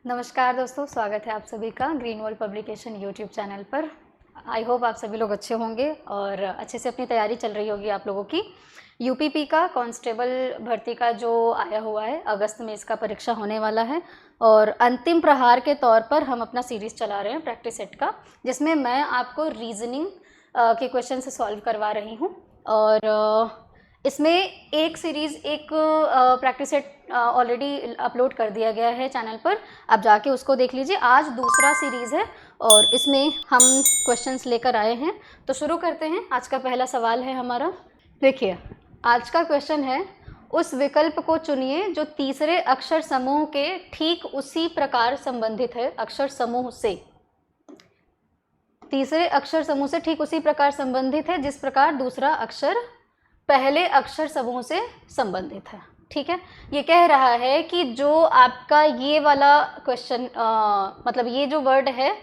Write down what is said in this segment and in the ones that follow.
नमस्कार दोस्तों, स्वागत है आप सभी का green world publication YouTube channel पर। आई होप आप सभी लोग अच्छे होंगे और अच्छे से अपनी तैयारी चल रही होगी आप लोगों की। यूपीपी का कांस्टेबल भर्ती का जो आया हुआ है, अगस्त में इसका परीक्षा होने वाला है और अंतिम प्रहार के तौर पर हम अपना सीरीज़ चला रहे हैं प्रैक्टिस सेट का, जिसमें मैं आपको रीजनिंग के क्वेश्चन से सॉल्व करवा रही हूँ। और इसमें एक सीरीज़ एक प्रैक्टिस सेट ऑलरेडी अपलोड कर दिया गया है चैनल पर, आप जाके उसको देख लीजिए। आज दूसरा सीरीज़ है और इसमें हम क्वेश्चंस लेकर आए हैं, तो शुरू करते हैं। आज का पहला सवाल है हमारा, देखिए आज का क्वेश्चन है, उस विकल्प को चुनिए जो तीसरे अक्षर समूह के ठीक उसी प्रकार संबंधित है। अक्षर समूह से, तीसरे अक्षर समूह से ठीक उसी प्रकार संबंधित है जिस प्रकार दूसरा अक्षर पहले अक्षर समूह से संबंधित है। ठीक है, ये कह रहा है कि जो आपका ये वाला क्वेश्चन मतलब ये जो वर्ड है,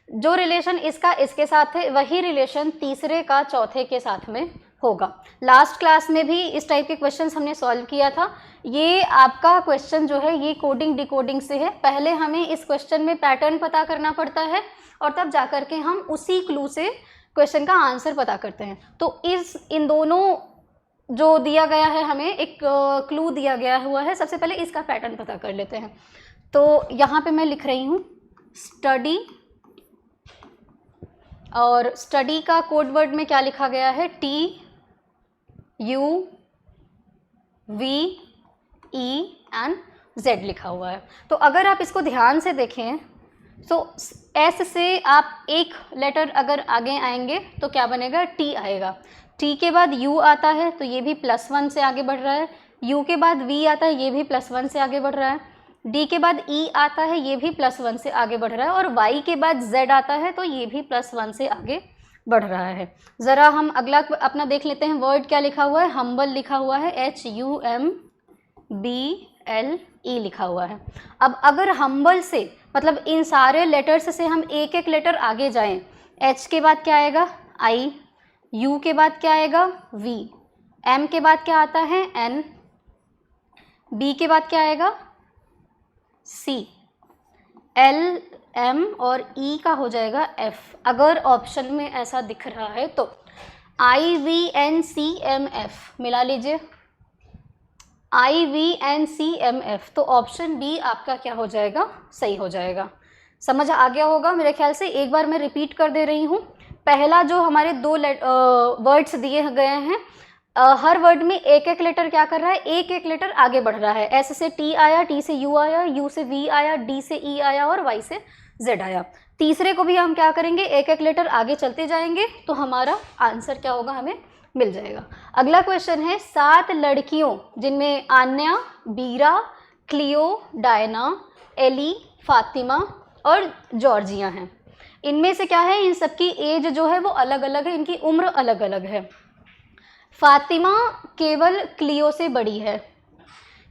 जो रिलेशन इसका इसके साथ है वही रिलेशन तीसरे का चौथे के साथ में होगा। लास्ट क्लास में भी इस टाइप के क्वेश्चंस हमने सॉल्व किया था। ये आपका क्वेश्चन जो है ये कोडिंग डिकोडिंग से है। पहले हमें इस क्वेश्चन में पैटर्न पता करना पड़ता है और तब जाकर के हम उसी क्लू से क्वेश्चन का आंसर पता करते हैं। तो इन दोनों जो दिया गया है, हमें एक क्लू दिया गया हुआ है। सबसे पहले इसका पैटर्न पता कर लेते हैं। तो यहाँ पे मैं लिख रही हूँ स्टडी, और स्टडी का कोड वर्ड में क्या लिखा गया है, TUVEand Z लिखा हुआ है। तो अगर आप इसको ध्यान से देखें तो S से आप एक लेटर अगर आगे आएंगे तो क्या बनेगा, T आएगा। T के बाद U आता है तो ये भी +1 से आगे बढ़ रहा है। U के बाद V आता है, ये भी +1 से आगे बढ़ रहा है। D के बाद E आता है, ये भी +1 से आगे बढ़ रहा है। और Y के बाद Z आता है तो ये भी +1 से आगे बढ़ रहा है। ज़रा हम अगला अपना देख लेते हैं। वर्ड क्या लिखा हुआ है, हम्बल लिखा हुआ है, HUMBLE लिखा हुआ है। अब अगर हम्बल से मतलब इन सारे लेटर्स से हम एक एक लेटर आगे जाएं, H के बाद क्या आएगा, I, U के बाद क्या आएगा, V, M के बाद क्या आता है, N, B के बाद क्या आएगा, C, L, M और E का हो जाएगा F। अगर ऑप्शन में ऐसा दिख रहा है तो IVNCMF मिला लीजिए, IVNCMF, तो ऑप्शन बी आपका क्या हो जाएगा, सही हो जाएगा। समझ आ गया होगा मेरे ख्याल से। एक बार मैं रिपीट कर दे रही हूँ। पहला जो हमारे दो वर्ड्स दिए गए हैं, हर वर्ड में एक एक लेटर क्या कर रहा है, एक एक लेटर आगे बढ़ रहा है। S से T आया, T से U आया, U से V आया, D से E आया और Y से Z आया। तीसरे को भी हम क्या करेंगे, एक एक लेटर आगे चलते जाएंगे तो हमारा आंसर क्या होगा, हमें मिल जाएगा। अगला क्वेश्चन है, 7 लड़कियों जिनमें आन्या, बीरा, क्लियो, डायना, एली, फातिमा और जॉर्जिया हैं, इनमें से क्या है, इन सबकी एज जो है वो अलग अलग है, इनकी उम्र अलग अलग है। फातिमा केवल क्लियो से बड़ी है।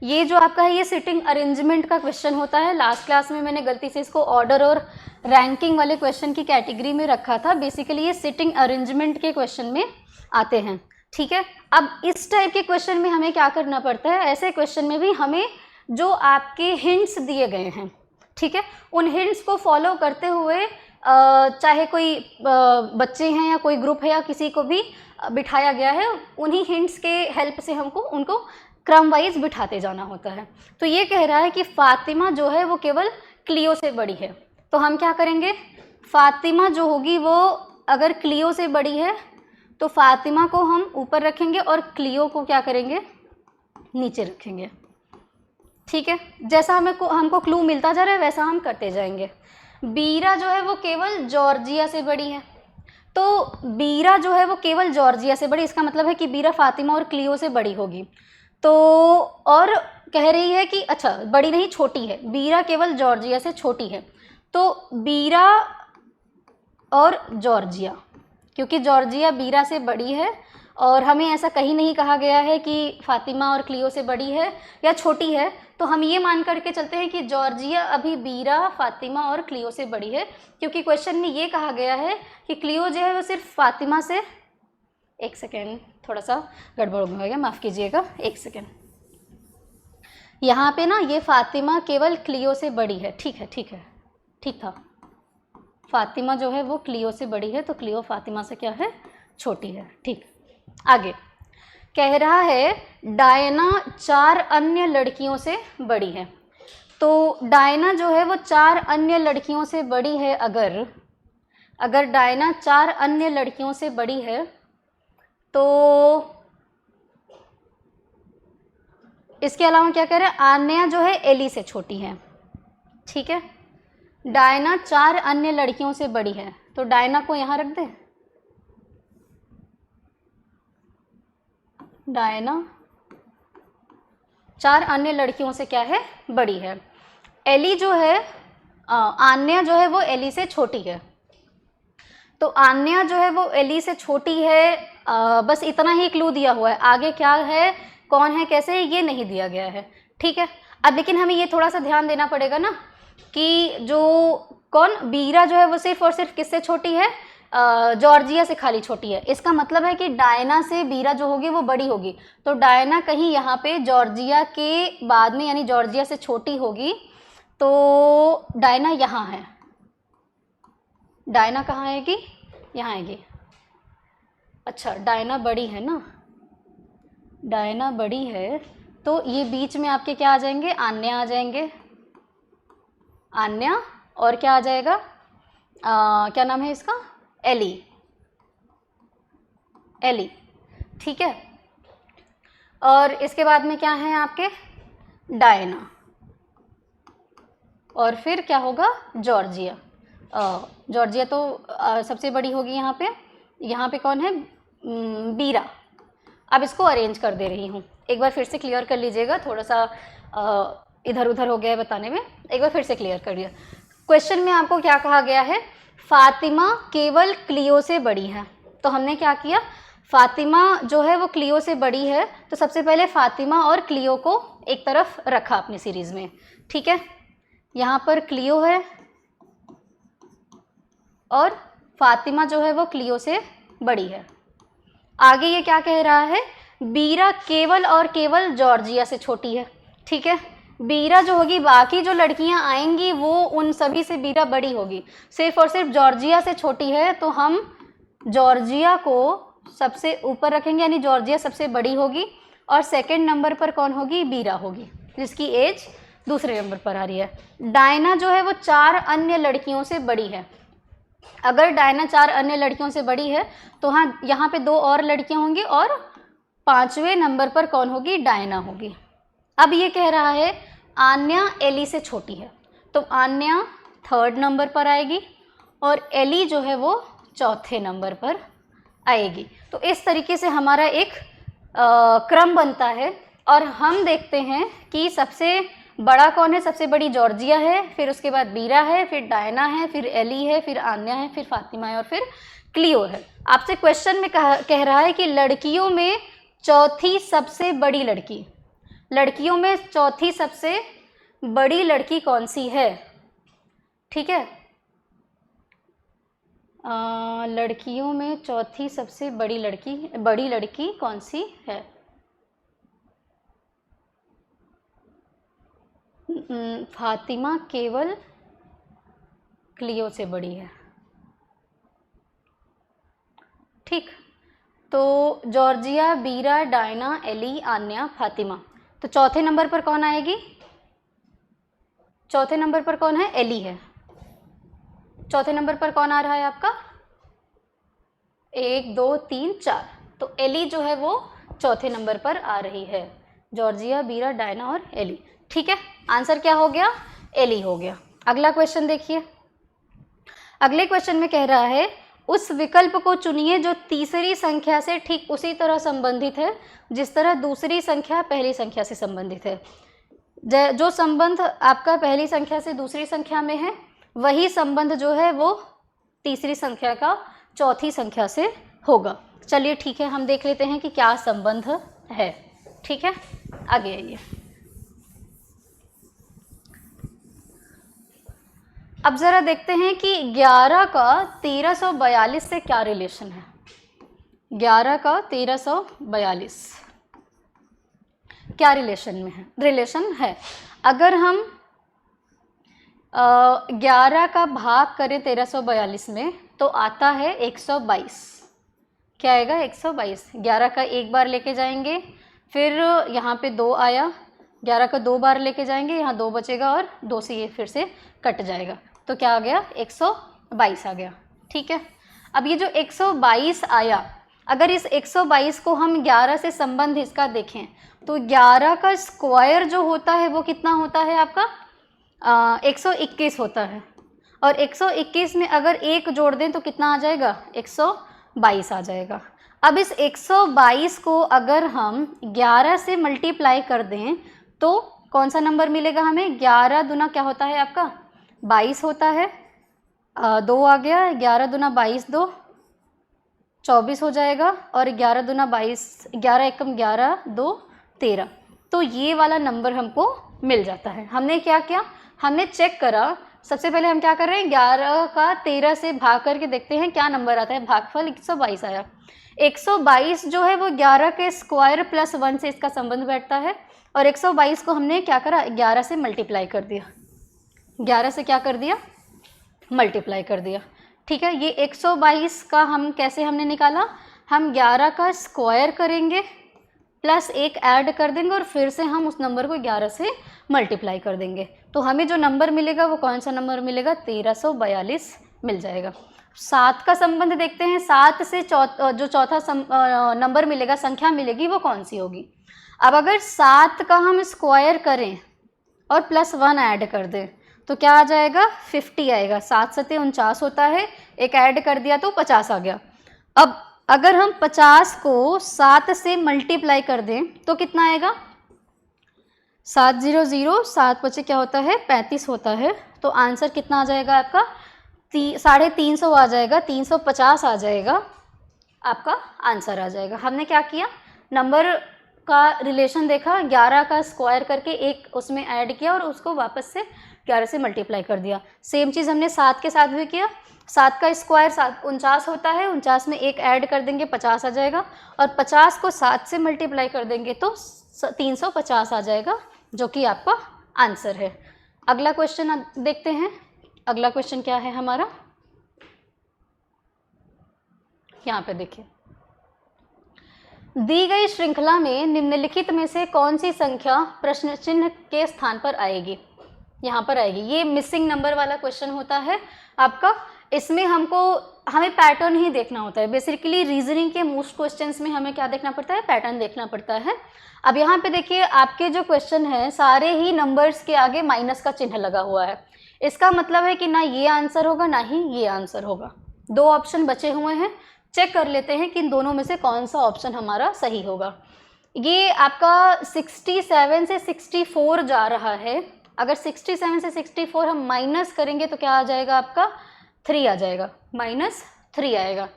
ये जो आपका है ये सिटिंग अरेंजमेंट का क्वेश्चन होता है। लास्ट क्लास में मैंने गलती से इसको ऑर्डर और रैंकिंग वाले क्वेश्चन की कैटेगरी में रखा था। बेसिकली ये सिटिंग अरेंजमेंट के क्वेश्चन में आते हैं। ठीक है, अब इस टाइप के क्वेश्चन में हमें क्या करना पड़ता है, ऐसे क्वेश्चन में भी हमें जो आपके हिंट्स दिए गए हैं, ठीक है, उन हिंट्स को फॉलो करते हुए चाहे कोई बच्चे हैं या कोई ग्रुप है या किसी को भी बिठाया गया है, उन्हीं हिंट्स के हेल्प से हमको उनको क्रम वाइज बिठाते जाना होता है। तो ये कह रहा है कि फातिमा जो है वो केवल क्लियो से बड़ी है। तो हम क्या करेंगे, फातिमा जो होगी वो अगर क्लियो से बड़ी है तो फातिमा को हम ऊपर रखेंगे और क्लियो को क्या करेंगे, नीचे रखेंगे। ठीक है, जैसा हमको क्लू मिलता जा रहा है वैसा हम करते जाएंगे। बीरा जो है वो केवल जॉर्जिया से बड़ी है, तो बीरा जो है वो केवल जॉर्जिया से बड़ी, इसका मतलब है कि बीरा फातिमा और क्लियो से बड़ी होगी। तो और कह रही है कि अच्छा बड़ी नहीं, छोटी है, बीरा केवल जॉर्जिया से छोटी है। तो बीरा और जॉर्जिया, क्योंकि जॉर्जिया बीरा से बड़ी है और हमें ऐसा कहीं नहीं कहा गया है कि फातिमा और क्लियो से बड़ी है या छोटी है, तो हम ये मान करके चलते हैं कि जॉर्जिया अभी बीरा, फातिमा और क्लियो से बड़ी है, क्योंकि क्वेश्चन में ये कहा गया है कि क्लियो जो है वो सिर्फ फातिमा से, एक सेकेंड थोड़ा सा गड़बड़ हो गया, माफ़ कीजिएगा, एक सेकेंड। यहाँ पे ना ये फातिमा केवल क्लियो से बड़ी है, ठीक है, ठीक है, ठीक था। फातिमा जो है वो क्लियो से बड़ी है, तो क्लियो फातिमा से क्या है, छोटी है, ठीक। आगे कह रहा है डायना 4 अन्य लड़कियों से बड़ी है। तो डायना जो है वो 4 अन्य लड़कियों से बड़ी है। अगर डायना 4 अन्य लड़कियों से बड़ी है तो इसके अलावा क्या कह रहे हैं, आन्या जो है एली से छोटी है, ठीक है। डायना 4 अन्य लड़कियों से बड़ी है, तो डायना को यहाँ रख दें। डायना 4 अन्य लड़कियों से क्या है, बड़ी है। एली जो है, आन्या जो है वो एली से छोटी है। तो आन्या जो है वो एली से छोटी है, बस इतना ही क्लू दिया हुआ है। आगे क्या है, कौन है, कैसे है, ये नहीं दिया गया है, ठीक है। अब लेकिन हमें ये थोड़ा सा ध्यान देना पड़ेगा ना कि जो कौन बीरा जो है वो सिर्फ और सिर्फ किससे छोटी है, जॉर्जिया से खाली छोटी है। इसका मतलब है कि डायना से बीरा जो होगी वो बड़ी होगी, तो डायना कहीं यहाँ पे जॉर्जिया के बाद में, यानी जॉर्जिया से छोटी होगी, तो डायना यहाँ है। डायना कहाँ आएगी, यहाँ आएगी। अच्छा, डायना बड़ी है ना, डायना बड़ी है, तो ये बीच में आपके क्या आ जाएंगे, आन्या आ जाएंगे। आन्या और क्या आ जाएगा, क्या नाम है इसका, एली। एली, ठीक है। और इसके बाद में क्या है आपके, डायना, और फिर क्या होगा, जॉर्जिया। जॉर्जिया तो सबसे बड़ी होगी यहाँ पे। यहाँ पे कौन है, बीरा। अब इसको अरेंज कर दे रही हूँ, एक बार फिर से क्लियर कर लीजिएगा, थोड़ा सा इधर उधर हो गया है बताने में, एक बार फिर से क्लियर कर लिया। क्वेश्चन में आपको क्या कहा गया है, फातिमा केवल क्लियो से बड़ी है। तो हमने क्या किया, फातिमा जो है वो क्लियो से बड़ी है, तो सबसे पहले फातिमा और क्लियो को एक तरफ रखा अपनी सीरीज़ में, ठीक है। यहाँ पर क्लियो है और फातिमा जो है वो क्लियो से बड़ी है। आगे ये क्या कह रहा है, बीरा केवल और केवल जॉर्जिया से छोटी है, ठीक है। बीरा जो होगी, बाकी जो लड़कियां आएंगी वो उन सभी से बीरा बड़ी होगी, सिर्फ और सिर्फ जॉर्जिया से छोटी है, तो हम जॉर्जिया को सबसे ऊपर रखेंगे, यानी जॉर्जिया सबसे बड़ी होगी, और सेकंड नंबर पर कौन होगी, बीरा होगी, जिसकी एज दूसरे नंबर पर आ रही है। डायना जो है वो 4 अन्य लड़कियों से बड़ी है। अगर डायना 4 अन्य लड़कियों से बड़ी है तो हाँ, यहाँ पे 2 और लड़कियां होंगी, और 5वें नंबर पर कौन होगी, डायना होगी। अब ये कह रहा है आन्या एली से छोटी है, तो आन्या 3rd नंबर पर आएगी, और एली जो है वो 4थे नंबर पर आएगी। तो इस तरीके से हमारा एक क्रम बनता है, और हम देखते हैं कि सबसे बड़ा कौन है, सबसे बड़ी जॉर्जिया है, फिर उसके बाद बीरा है, फिर डायना है, फिर एली है, फिर आन्या है, फिर फातिमा है, और फिर क्लियो है। आपसे क्वेश्चन में कह रहा है कि लड़कियों में चौथी सबसे बड़ी लड़की, लड़कियों में चौथी सबसे बड़ी लड़की कौन सी है, ठीक है। लड़कियों में चौथी सबसे बड़ी लड़की कौन सी है, फातिमा केवल क्लियो से बड़ी है, ठीक। तो जॉर्जिया, बीरा, डायना, एली, आन्या, फातिमा, तो चौथे नंबर पर कौन आएगी, चौथे नंबर पर कौन है, एली है। चौथे नंबर पर कौन आ रहा है आपका, 1 2 3 4, तो एली जो है वो चौथे नंबर पर आ रही है। जॉर्जिया, बीरा, डायना और एली, ठीक है। आंसर क्या हो गया, एली हो गया। अगला क्वेश्चन देखिए। अगले क्वेश्चन में कह रहा है उस विकल्प को चुनिए जो तीसरी संख्या से ठीक उसी तरह संबंधित है जिस तरह दूसरी संख्या पहली संख्या से संबंधित है। जो संबंध आपका पहली संख्या से दूसरी संख्या में है, वही संबंध जो है वो तीसरी संख्या का चौथी संख्या से होगा। चलिए ठीक है, हम देख लेते हैं कि क्या संबंध है, ठीक है। आगे आइए। अब ज़रा देखते हैं कि 11 का 1342 से क्या रिलेशन है। 11 का 1342, क्या रिलेशन में है, रिलेशन है। अगर हम 11 का भाग करें 1342 में तो आता है 122। क्या आएगा? 122। 11 का एक बार लेके जाएंगे, फिर यहाँ पे 2 आया, 11 का 2 बार लेके जाएंगे, यहाँ 2 बचेगा और 2 से ये फिर से कट जाएगा, तो क्या आ गया? 122 आ गया। ठीक है, अब ये जो 122 आया, अगर इस 122 को हम 11 से संबंध इसका देखें तो 11 का स्क्वायर जो होता है वो कितना होता है आपका? 121 होता है, और 121 में अगर 1 जोड़ दें तो कितना आ जाएगा? 122 आ जाएगा। अब इस 122 को अगर हम 11 से मल्टीप्लाई कर दें तो कौन सा नंबर मिलेगा हमें? 11 दूना क्या होता है आपका? 22 होता है। 2 आ गया, 11 दूना 22, 2 24 हो जाएगा, और 11 दूना 22, 11 एकम 11, 2 13। तो ये वाला नंबर हमको मिल जाता है। हमने क्या किया? हमने चेक करा। सबसे पहले हम क्या कर रहे हैं? 11 का 13 से भाग करके देखते हैं क्या नंबर आता है। भागफल 122 आया। 122 जो है वो 11 के स्क्वायर प्लस 1 से इसका संबंध बैठता है, और 122 को हमने क्या करा? 11 से मल्टीप्लाई कर दिया। 11 से क्या कर दिया? मल्टीप्लाई कर दिया। ठीक है, ये 122 का हम कैसे हमने निकाला? हम 11 का स्क्वायर करेंगे प्लस 1 ऐड कर देंगे और फिर से हम उस नंबर को 11 से मल्टीप्लाई कर देंगे, तो हमें जो नंबर मिलेगा वो कौन सा नंबर मिलेगा? 1342 मिल जाएगा। 7 का संबंध देखते हैं। 7 से जो चौथा नंबर मिलेगा, संख्या मिलेगी, वो कौन सी होगी? अब अगर 7 का हम स्क्वायर करें और प्लस 1 ऐड कर दें तो क्या आ जाएगा? 50 आएगा। 7 सते 49 होता है, एक ऐड कर दिया तो 50 आ गया। अब अगर हम 50 को 7 से मल्टीप्लाई कर दें तो कितना आएगा? 7 0 0, 7 बचे क्या होता है? 35 होता है। तो आंसर कितना आ जाएगा आपका? 350 आ जाएगा, 350 आ जाएगा, आपका आंसर आ जाएगा। हमने क्या किया? नंबर का रिलेशन देखा, 11 का स्क्वायर करके एक उसमें ऐड किया और उसको वापस से 11 से मल्टीप्लाई कर दिया। सेम चीज़ हमने 7 के साथ भी किया। 7 का स्क्वायर 49 होता है, 49 में एक ऐड कर देंगे 50 आ जाएगा, और 50 को 7 से मल्टीप्लाई कर देंगे तो 350 आ जाएगा, जो कि आपका आंसर है। अगला क्वेश्चन देखते हैं। अगला क्वेश्चन क्या है हमारा? यहाँ पे देखिए, दी गई श्रृंखला में निम्नलिखित में से कौन सी संख्या प्रश्न चिन्ह के स्थान पर आएगी? यहाँ पर आएगी। ये मिसिंग नंबर वाला क्वेश्चन होता है आपका। इसमें हमें पैटर्न ही देखना होता है। बेसिकली रीजनिंग के मोस्ट क्वेश्चंस में हमें क्या देखना पड़ता है? पैटर्न देखना पड़ता है। अब यहाँ पे देखिए, आपके जो क्वेश्चन है सारे ही नंबर्स के आगे माइनस का चिन्ह लगा हुआ है। इसका मतलब है कि ना ये आंसर होगा ना ही ये आंसर होगा। 2 ऑप्शन बचे हुए हैं। चेक कर लेते हैं कि इन दोनों में से कौन सा ऑप्शन हमारा सही होगा। ये आपका 67 से 64 जा रहा है। अगर 67 से 64 हम माइनस करेंगे तो क्या आ जाएगा आपका? 3 आ जाएगा, -3 आएगा।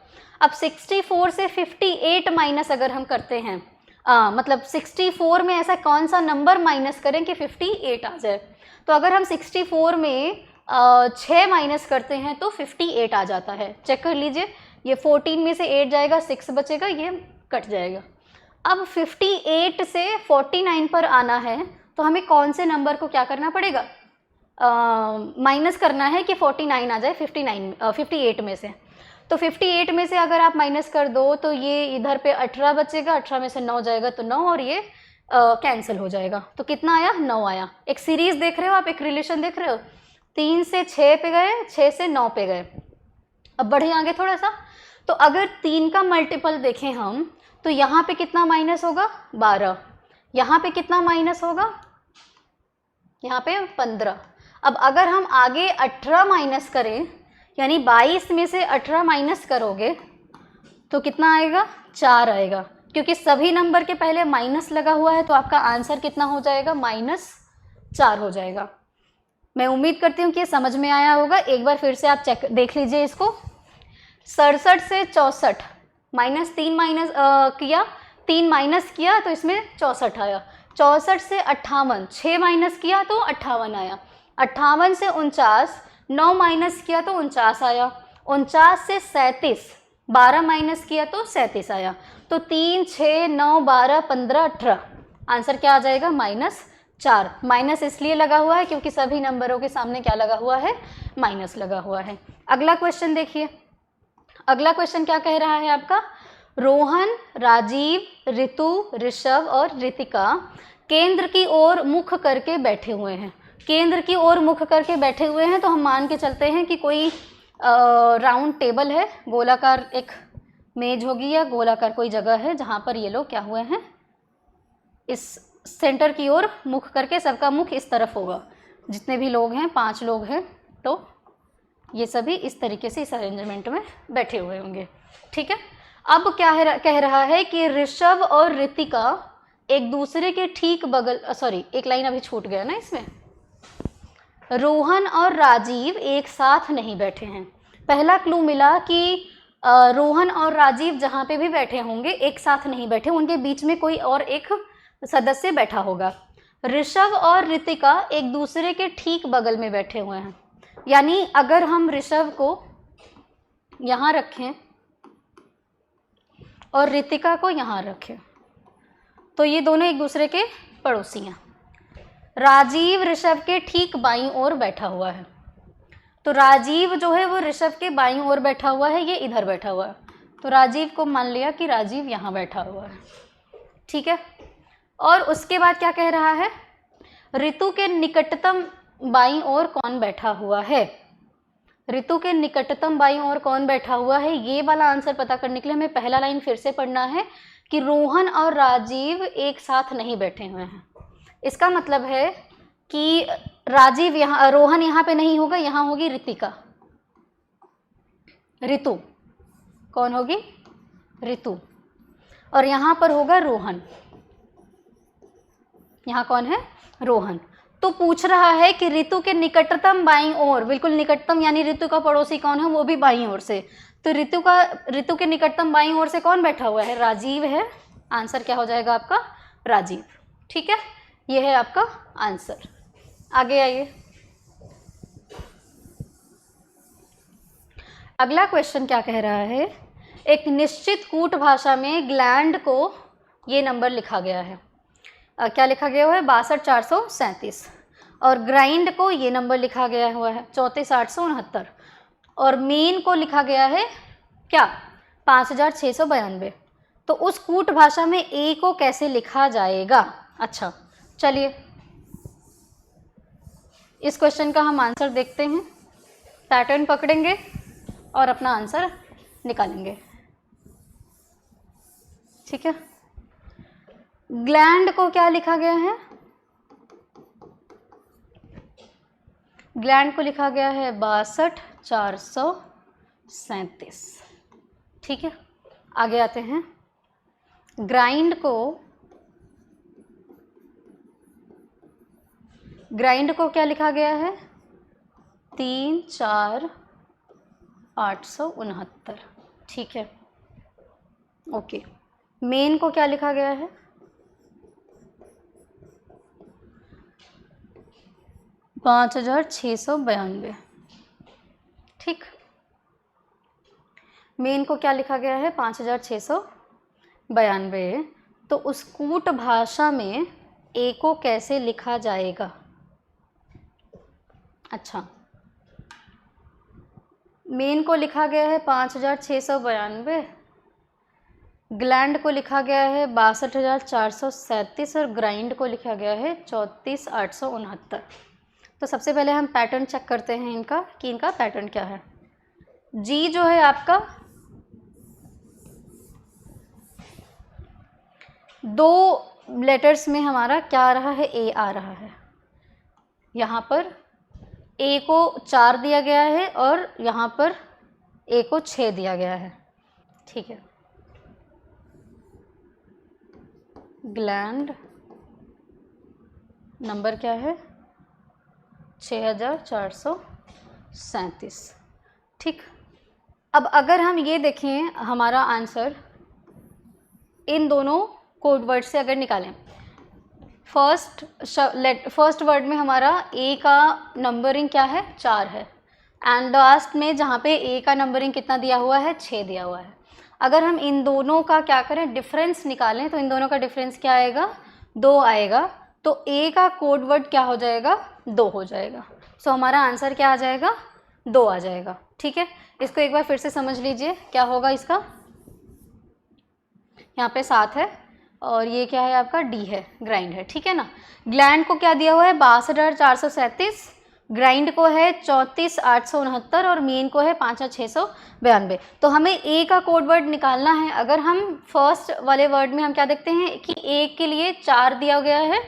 अब 64 से 58 माइनस अगर हम करते हैं, मतलब 64 में ऐसा कौन सा नंबर माइनस करें कि 58 आ जाए? तो अगर हम 64 में 6 माइनस करते हैं तो 58 आ जाता है। चेक कर लीजिए, ये 14 में से 8 जाएगा, 6 बचेगा, ये कट जाएगा। अब 58 से 49 पर आना है तो हमें कौन से नंबर को क्या करना पड़ेगा? माइनस करना है कि 49 आ जाए 58 में से। तो 58 में से अगर आप माइनस कर दो तो ये इधर पे 18 बचेगा, 18 में से 9 जाएगा तो 9, और ये कैंसिल हो जाएगा। तो कितना आया? 9 आया। एक सीरीज देख रहे हो आप, एक रिलेशन देख रहे हो। 3 से 6 पे गए, 6 से 9 पे गए। अब बढ़े आगे थोड़ा सा, तो अगर 3 का मल्टीपल देखें हम तो यहाँ पे कितना माइनस होगा? 12। यहाँ पे कितना माइनस होगा? यहाँ पे 15। अब अगर हम आगे 18 माइनस करें, यानी 22 में से 18 माइनस करोगे तो कितना आएगा? 4 आएगा, क्योंकि सभी नंबर के पहले माइनस लगा हुआ है। तो आपका आंसर कितना हो जाएगा? -4 हो जाएगा। मैं उम्मीद करती हूँ कि ये समझ में आया होगा। एक बार फिर से आप चेक देख लीजिए इसको। 67 से 64 -3 किया, 3 माइनस किया तो इसमें 64 आया। 64 से 58, 6 माइनस किया तो 58 आया। 58 से 49, 9 माइनस किया तो 49 आया। 49 से 37, 12 माइनस किया तो 37 आया। तो 3, 6, 9, 12, 15, 18, आंसर क्या आ जाएगा? -4। माइनस इसलिए लगा हुआ है क्योंकि सभी नंबरों के सामने क्या लगा हुआ है? माइनस लगा हुआ है। अगला क्वेश्चन देखिए, अगला क्वेश्चन क्या कह रहा है आपका? रोहन, राजीव, ऋतु, ऋषभ और ऋतिका केंद्र की ओर मुख करके बैठे हुए हैं। केंद्र की ओर मुख करके बैठे हुए हैं तो हम मान के चलते हैं कि कोई राउंड टेबल है, गोलाकार एक मेज होगी या गोलाकार कोई जगह है जहाँ पर ये लोग क्या हुए हैं, इस सेंटर की ओर मुख करके, सबका मुख इस तरफ होगा। जितने भी लोग हैं, 5 लोग हैं, तो ये सभी इस तरीके से इस अरेंजमेंट में बैठे हुए होंगे। ठीक है, अब क्या है, कह रहा है कि ऋषभ और ऋतिका एक दूसरे के ठीक बगल, सॉरी एक लाइन अभी छूट गया ना इसमें, रोहन और राजीव एक साथ नहीं बैठे हैं। पहला क्लू मिला कि रोहन और राजीव जहाँ पे भी बैठे होंगे एक साथ नहीं बैठे, उनके बीच में कोई और एक सदस्य बैठा होगा। ऋषभ और ऋतिका एक दूसरे के ठीक बगल में बैठे हुए हैं, यानी अगर हम ऋषभ को यहाँ रखें और ऋतिका को यहाँ रखें तो ये दोनों एक दूसरे के पड़ोसी हैं। राजीव ऋषभ के ठीक बाईं ओर बैठा हुआ है, तो राजीव जो है वो ऋषभ के बाईं ओर बैठा हुआ है, ये इधर बैठा हुआ है, तो राजीव को मान लिया कि राजीव यहाँ बैठा हुआ है। ठीक है, और उसके बाद क्या कह रहा है? ऋतु के निकटतम बाईं ओर कौन बैठा हुआ है? ऋतु के निकटतम बाईं ओर कौन बैठा हुआ है? ये वाला आंसर पता करने के लिए हमें पहला लाइन फिर से पढ़ना है कि रोहन और राजीव एक साथ नहीं बैठे हुए हैं। इसका मतलब है कि राजीव यहाँ, रोहन यहाँ पे नहीं होगा, यहाँ होगी ऋतिका, ऋतु कौन होगी? ऋतु, और यहाँ पर होगा रोहन, यहाँ कौन है? रोहन। तो पूछ रहा है कि ऋतु के निकटतम बाईं ओर, बिल्कुल निकटतम यानी ऋतु का पड़ोसी कौन है? वो भी बाईं ओर से, तो ऋतु के निकटतम बाईं ओर से कौन बैठा हुआ है? राजीव है। आंसर क्या हो जाएगा आपका? राजीव। ठीक है, ये है आपका आंसर। आगे आइए, अगला क्वेश्चन क्या कह रहा है? एक निश्चित कूट भाषा में ग्लैंड को ये नंबर लिखा गया है, क्या लिखा गया हुआ है? 62,437, और ग्राइंड को ये नंबर लिखा गया हुआ है 34,869, और मेन को लिखा गया है क्या? 5,692। तो उस कूट भाषा में ए को कैसे लिखा जाएगा? अच्छा चलिए इस क्वेश्चन का हम आंसर देखते हैं, पैटर्न पकड़ेंगे और अपना आंसर निकालेंगे। ठीक है, ग्लैंड को क्या लिखा गया है? ग्लैंड को लिखा गया है 62,437। ठीक है, आगे आते हैं। ग्राइंड को क्या लिखा गया है? 3,4,869। ठीक है, ओके। मेन को क्या लिखा गया है? 5,692। ठीक, मेन को क्या लिखा गया है? 5,692। तो उस कूट भाषा में ए को कैसे लिखा जाएगा? अच्छा, मेन को लिखा गया है 5,692, ग्लैंड को लिखा गया है 62,437 और ग्राइंड को लिखा गया है 34,869। तो सबसे पहले हम पैटर्न चेक करते हैं इनका कि इनका पैटर्न क्या है। जी जो है आपका 2 लेटर्स में हमारा क्या आ रहा है? ए आ रहा है। यहाँ पर ए को 4 दिया गया है और यहाँ पर ए को 6 दिया गया है। ठीक है, ग्लैंड नंबर क्या है? 6,437। ठीक, अब अगर हम ये देखें हमारा आंसर इन दोनों कोड वर्ड से अगर निकालें, फर्स्ट वर्ड में हमारा ए का नंबरिंग क्या है? 4 है, एंड लास्ट में जहाँ पे ए का नंबरिंग कितना दिया हुआ है? 6 दिया हुआ है। अगर हम इन दोनों का क्या करें? डिफरेंस निकालें, तो इन दोनों का डिफरेंस क्या आएगा? 2 आएगा तो A का कोड वर्ड क्या हो जाएगा, 2 हो जाएगा। सो हमारा आंसर क्या आ जाएगा, 2 आ जाएगा। ठीक है, इसको एक बार फिर से समझ लीजिए क्या होगा इसका। यहाँ पे 7 है और ये क्या है आपका D है, ग्राइंड है। ठीक है ना। ग्लैंड को क्या दिया हुआ है, 62,437, ग्राइंड को है 34,869 और मेन को है 5,692। तो हमें ए का कोड वर्ड निकालना है। अगर हम फर्स्ट वाले वर्ड में हम क्या देखते हैं कि ए के लिए 4 दिया गया है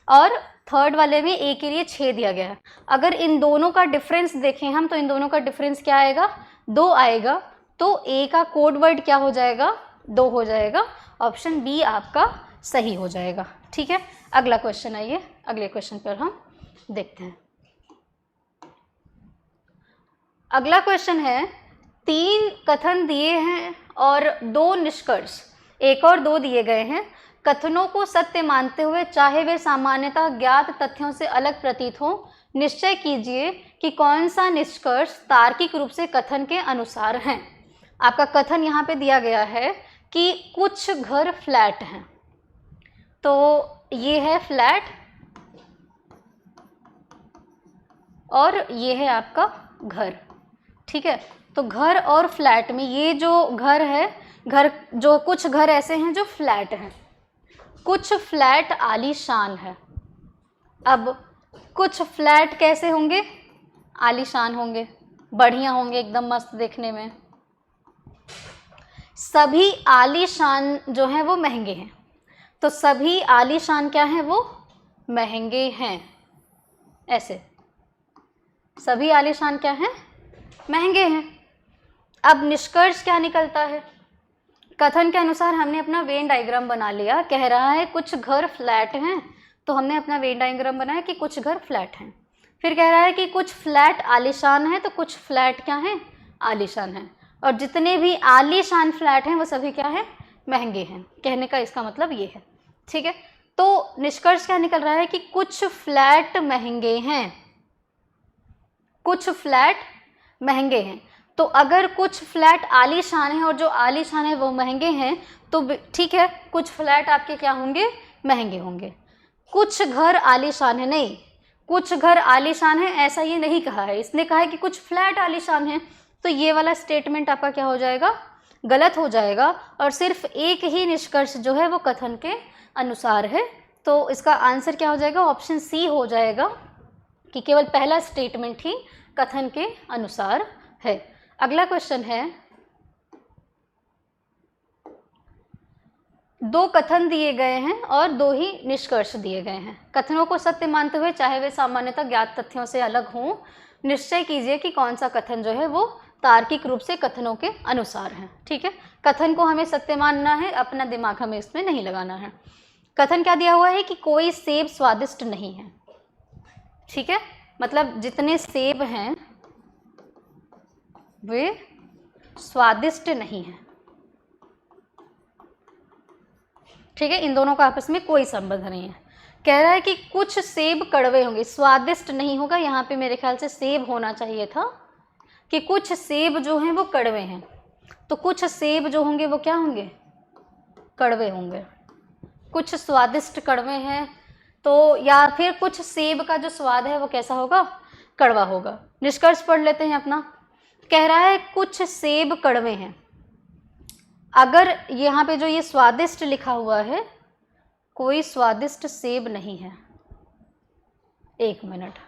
और थर्ड वाले में ए के लिए 6 दिया गया है। अगर इन दोनों का डिफरेंस देखें हम तो इन दोनों का डिफरेंस क्या आएगा, 2 आएगा। तो ए का कोड वर्ड क्या हो जाएगा, 2 हो जाएगा। ऑप्शन बी आपका सही हो जाएगा। ठीक है, अगला क्वेश्चन आइए, अगले क्वेश्चन पर हम देखते हैं। अगला क्वेश्चन है, 3 कथन दिए हैं और 2 निष्कर्ष, 1 और 2 दिए गए हैं। कथनों को सत्य मानते हुए चाहे वे सामान्यतः ज्ञात तथ्यों से अलग प्रतीत हो, निश्चय कीजिए कि कौन सा निष्कर्ष तार्किक रूप से कथन के अनुसार है। आपका कथन यहाँ पे दिया गया है कि कुछ घर फ्लैट हैं, तो ये है फ्लैट और ये है आपका घर। ठीक है, तो घर और फ्लैट में ये जो घर है, घर जो कुछ घर ऐसे हैं जो फ्लैट हैं, कुछ फ्लैट आलीशान है। अब कुछ फ्लैट कैसे होंगे, आलीशान होंगे, बढ़िया होंगे, एकदम मस्त देखने में। सभी आलीशान जो हैं वो महंगे हैं, तो सभी आलीशान क्या हैं, वो महंगे हैं। ऐसे सभी आलीशान क्या हैं, महंगे हैं। अब निष्कर्ष क्या निकलता है, कथन के अनुसार हमने अपना वेन डायग्राम बना लिया। कह रहा है कुछ घर फ्लैट हैं, तो हमने अपना वेन डायग्राम बनाया कि कुछ घर फ्लैट हैं। फिर कह रहा है कि कुछ फ्लैट आलीशान हैं, तो कुछ फ्लैट क्या हैं, आलीशान हैं। और जितने भी आलीशान फ्लैट हैं वो सभी क्या हैं, महंगे हैं। कहने का इसका मतलब ये है। ठीक है, तो निष्कर्ष क्या निकल रहा है कि कुछ फ्लैट महंगे हैं, कुछ फ्लैट महंगे हैं। तो अगर कुछ फ्लैट आलीशान है और जो आलीशान है वो महंगे हैं, तो ठीक है, कुछ फ्लैट आपके क्या होंगे, महंगे होंगे। कुछ घर आलीशान है, नहीं, कुछ घर आलीशान है ऐसा ये नहीं कहा है, इसने कहा है कि कुछ फ्लैट आलीशान है। तो ये वाला स्टेटमेंट आपका क्या हो जाएगा, गलत हो जाएगा। और सिर्फ एक ही निष्कर्ष जो है वो कथन के अनुसार है। तो इसका आंसर क्या हो जाएगा, ऑप्शन सी हो जाएगा कि केवल पहला स्टेटमेंट ही कथन के अनुसार है। अगला क्वेश्चन है, 2 कथन दिए गए हैं और 2 ही निष्कर्ष दिए गए हैं। कथनों को सत्य मानते हुए चाहे वे सामान्यतः ज्ञात तथ्यों से अलग हों, निश्चय कीजिए कि कौन सा कथन जो है वो तार्किक रूप से कथनों के अनुसार है। ठीक है, कथन को हमें सत्य मानना है, अपना दिमाग हमें इसमें नहीं लगाना है। कथन क्या दिया हुआ है कि कोई सेब स्वादिष्ट नहीं है। ठीक है, मतलब जितने सेब हैं वे स्वादिष्ट नहीं हैं। ठीक है, इन दोनों का आपस में कोई संबंध नहीं है। कह रहा है कि कुछ सेब कड़वे होंगे, स्वादिष्ट नहीं होगा, यहाँ पे मेरे ख्याल से सेब होना चाहिए था कि कुछ सेब जो हैं वो कड़वे हैं। तो कुछ सेब जो होंगे वो क्या होंगे, कड़वे होंगे। कुछ स्वादिष्ट कड़वे हैं, तो या फिर कुछ सेब का जो स्वाद है वो कैसा होगा, कड़वा होगा। निष्कर्ष पढ़ लेते हैं अपना। कह रहा है कुछ सेब कड़वे हैं। अगर यहाँ पे जो ये स्वादिष्ट लिखा हुआ है, कोई स्वादिष्ट सेब नहीं है। एक मिनट,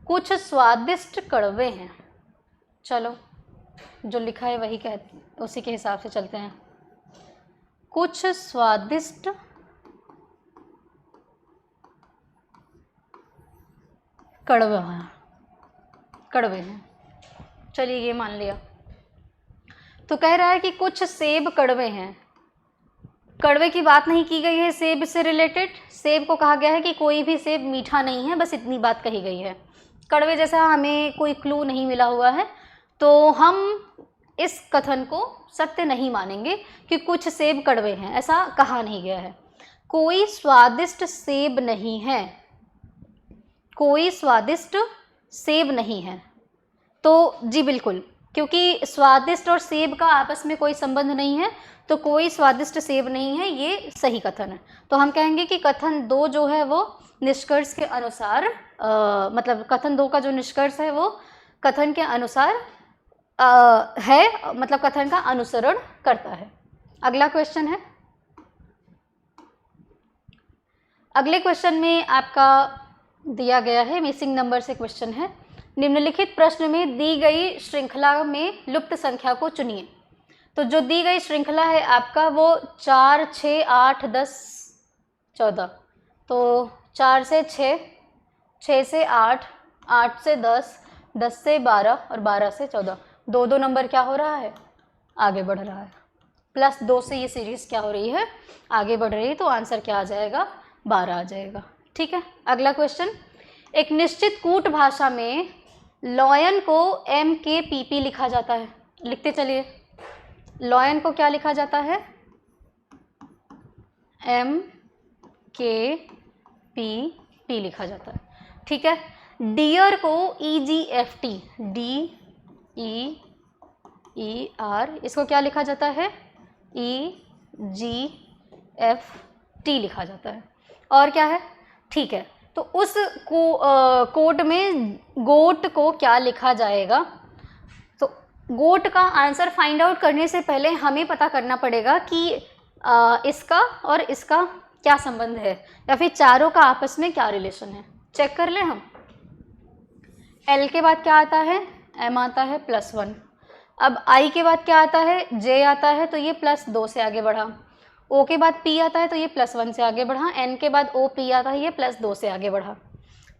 कुछ स्वादिष्ट कड़वे हैं। चलो जो लिखा है वही उसी के हिसाब से चलते हैं। कुछ स्वादिष्ट कड़वे हैं। चलिए ये मान लिया। तो कह रहा है कि कुछ सेब कड़वे हैं। कड़वे की बात नहीं की गई है सेब से रिलेटेड। सेब को कहा गया है कि कोई भी सेब मीठा नहीं है, बस इतनी बात कही गई है। कड़वे जैसा हमें कोई क्लू नहीं मिला हुआ है, तो हम इस कथन को सत्य नहीं मानेंगे कि कुछ सेब कड़वे हैं, ऐसा कहा नहीं गया है। कोई स्वादिष्ट सेब नहीं है, कोई स्वादिष्ट सेब नहीं है। तो जी बिल्कुल, क्योंकि स्वादिष्ट और सेब का आपस में कोई संबंध नहीं है, तो कोई स्वादिष्ट सेब नहीं है, ये सही कथन है। तो हम कहेंगे कि कथन 2 जो है वो निष्कर्ष के अनुसार मतलब कथन 2 का जो निष्कर्ष है वो कथन के अनुसार है, मतलब कथन का अनुसरण करता है। अगला क्वेश्चन है, अगले क्वेश्चन में आपका दिया गया है, मिसिंग नंबर से क्वेश्चन है। निम्नलिखित प्रश्न में दी गई श्रृंखला में लुप्त संख्या को चुनिए। तो जो दी गई श्रृंखला है आपका वो 4, 6, 8, 10, 14। तो 4 से 6, 6 से 8, 8 से 10, 10 से 12 और 12 से 14, 2 नंबर क्या हो रहा है, आगे बढ़ रहा है। +2 से ये सीरीज़ क्या हो रही है, आगे बढ़ रही है। तो आंसर क्या आ जाएगा, 12 आ जाएगा। ठीक है, अगला क्वेश्चन, एक निश्चित कूट भाषा में लॉयन को MKPP लिखा जाता है। लिखते चलिए, लॉयन को क्या लिखा जाता है, MKPP लिखा जाता है। ठीक है, डियर को EGFT, DEER, इसको क्या लिखा जाता है, EGFT लिखा जाता है। और क्या है, ठीक है, तो उस कोड में गोट को क्या लिखा जाएगा। तो गोट का आंसर फाइंड आउट करने से पहले हमें पता करना पड़ेगा कि इसका और इसका क्या संबंध है, या फिर चारों का आपस में क्या रिलेशन है। चेक कर लें हम। L के बाद क्या आता है, M आता है +1। अब I के बाद क्या आता है, J आता है, तो ये +2 से आगे बढ़ा। O के बाद P आता है, तो ये +1 से आगे बढ़ा। N के बाद OP आता है, ये +2 से आगे बढ़ा।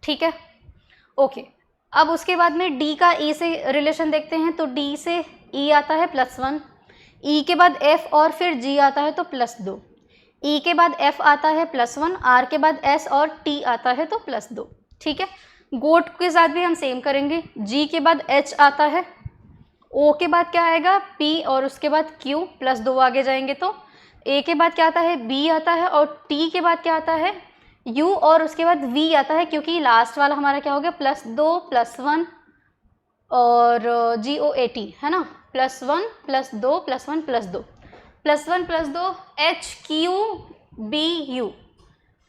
ठीक है, ओके। अब उसके बाद में D का E से रिलेशन देखते हैं। तो D से E आता है +1, E के बाद F और फिर G आता है तो +2, E के बाद F आता है +1, R के बाद S और T आता है तो +2। ठीक है, गोट के साथ भी हम सेम करेंगे। G के बाद H आता है, O के बाद क्या आएगा, P और उसके बाद Q, +2 आगे जाएंगे तो A के बाद क्या आता है, B आता है, और T के बाद क्या आता है, U, और उसके बाद V आता है, क्योंकि लास्ट वाला हमारा क्या हो गया, +2 +1 और GOAT है ना, +1 +2 +1 +2 +1 +2 HQBU,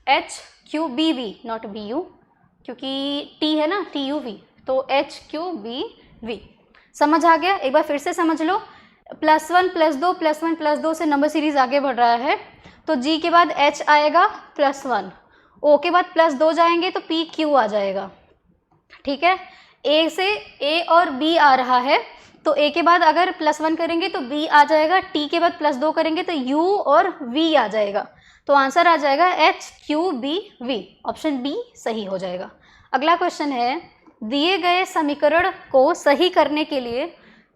HQBV नॉट BU, क्योंकि T है ना, TUV, तो HQBV। समझ आ गया, एक बार फिर से समझ लो। +1 +2 +1 +2 से नंबर सीरीज आगे बढ़ रहा है, तो G के बाद H आएगा +1, O के बाद +2 जाएंगे तो PQ आ जाएगा। ठीक है, A से A और B आ रहा है, तो A के बाद अगर +1 करेंगे तो B आ जाएगा, T के बाद +2 करेंगे तो U और V आ जाएगा। तो आंसर आ जाएगा HQBV, ऑप्शन B सही हो जाएगा। अगला क्वेश्चन है, दिए गए समीकरण को सही करने के लिए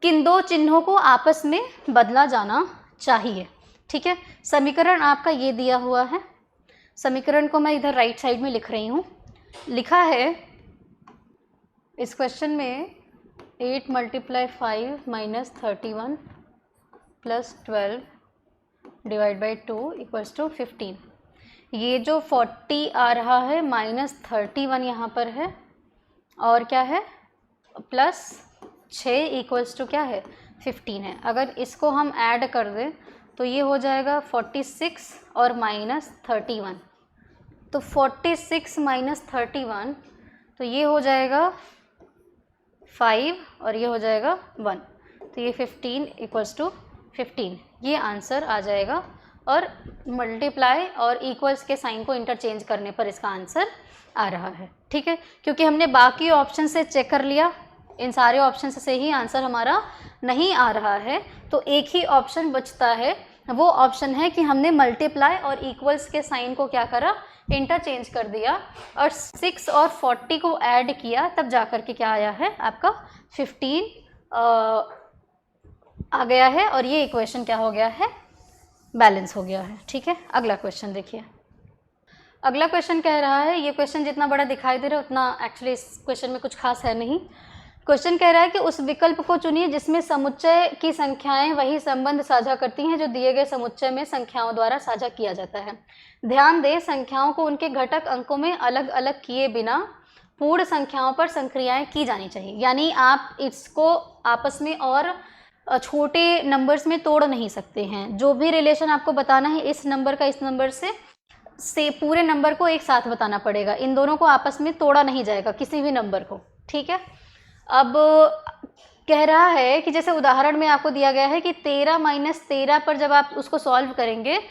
किन 2 चिन्हों को आपस में बदला जाना चाहिए। ठीक है, समीकरण आपका ये दिया हुआ है। समीकरण को मैं इधर राइट साइड में लिख रही हूँ। लिखा है इस क्वेश्चन में 8 × 5 - 31 + 12 / 2 = 15। ये जो 40 आ रहा है -31 यहाँ पर है, और क्या है +6 = क्या है, 15 है। अगर इसको हम ऐड कर दें तो ये हो जाएगा 46 और -31, तो 46 - 31, तो ये हो जाएगा 5 और ये हो जाएगा 1, तो ये 15 = 15, ये आंसर आ जाएगा। और मल्टीप्लाई और इक्वल्स के साइन को इंटरचेंज करने पर इसका आंसर आ रहा है। ठीक है, क्योंकि हमने बाकी ऑप्शन से चेक कर लिया, इन सारे ऑप्शन से ही आंसर हमारा नहीं आ रहा है, तो एक ही ऑप्शन बचता है। वो ऑप्शन है कि हमने मल्टीप्लाई और इक्वल्स के साइन को क्या करा, इंटरचेंज कर दिया, और 6 और 40 को ऐड किया, तब जाकर के क्या आया है, आपका 15 आ गया है, और ये इक्वेशन क्या हो गया है, बैलेंस हो गया है। ठीक है, अगला क्वेश्चन देखिए। अगला क्वेश्चन कह रहा है, ये क्वेश्चन जितना बड़ा दिखाई दे रहा है उतना एक्चुअली इस क्वेश्चन में कुछ खास है नहीं। क्वेश्चन कह रहा है कि उस विकल्प को चुनिए जिसमें समुच्चय की संख्याएं वही संबंध साझा करती हैं जो दिए गए समुच्चय में संख्याओं द्वारा साझा किया जाता है। ध्यान दें, संख्याओं को उनके घटक अंकों में अलग अलग किए बिना पूर्ण संख्याओं पर संक्रियाएं की जानी चाहिए, यानी आप इसको आपस में और छोटे नंबर्स में तोड़ नहीं सकते हैं। जो भी रिलेशन आपको बताना है इस नंबर का इस नंबर से पूरे नंबर को एक साथ बताना पड़ेगा, इन दोनों को आपस में तोड़ा नहीं जाएगा किसी भी नंबर को, ठीक है। अब कह रहा है कि जैसे उदाहरण में आपको दिया गया है कि 13 माइनस 13 पर जब आप उसको सॉल्व करेंगे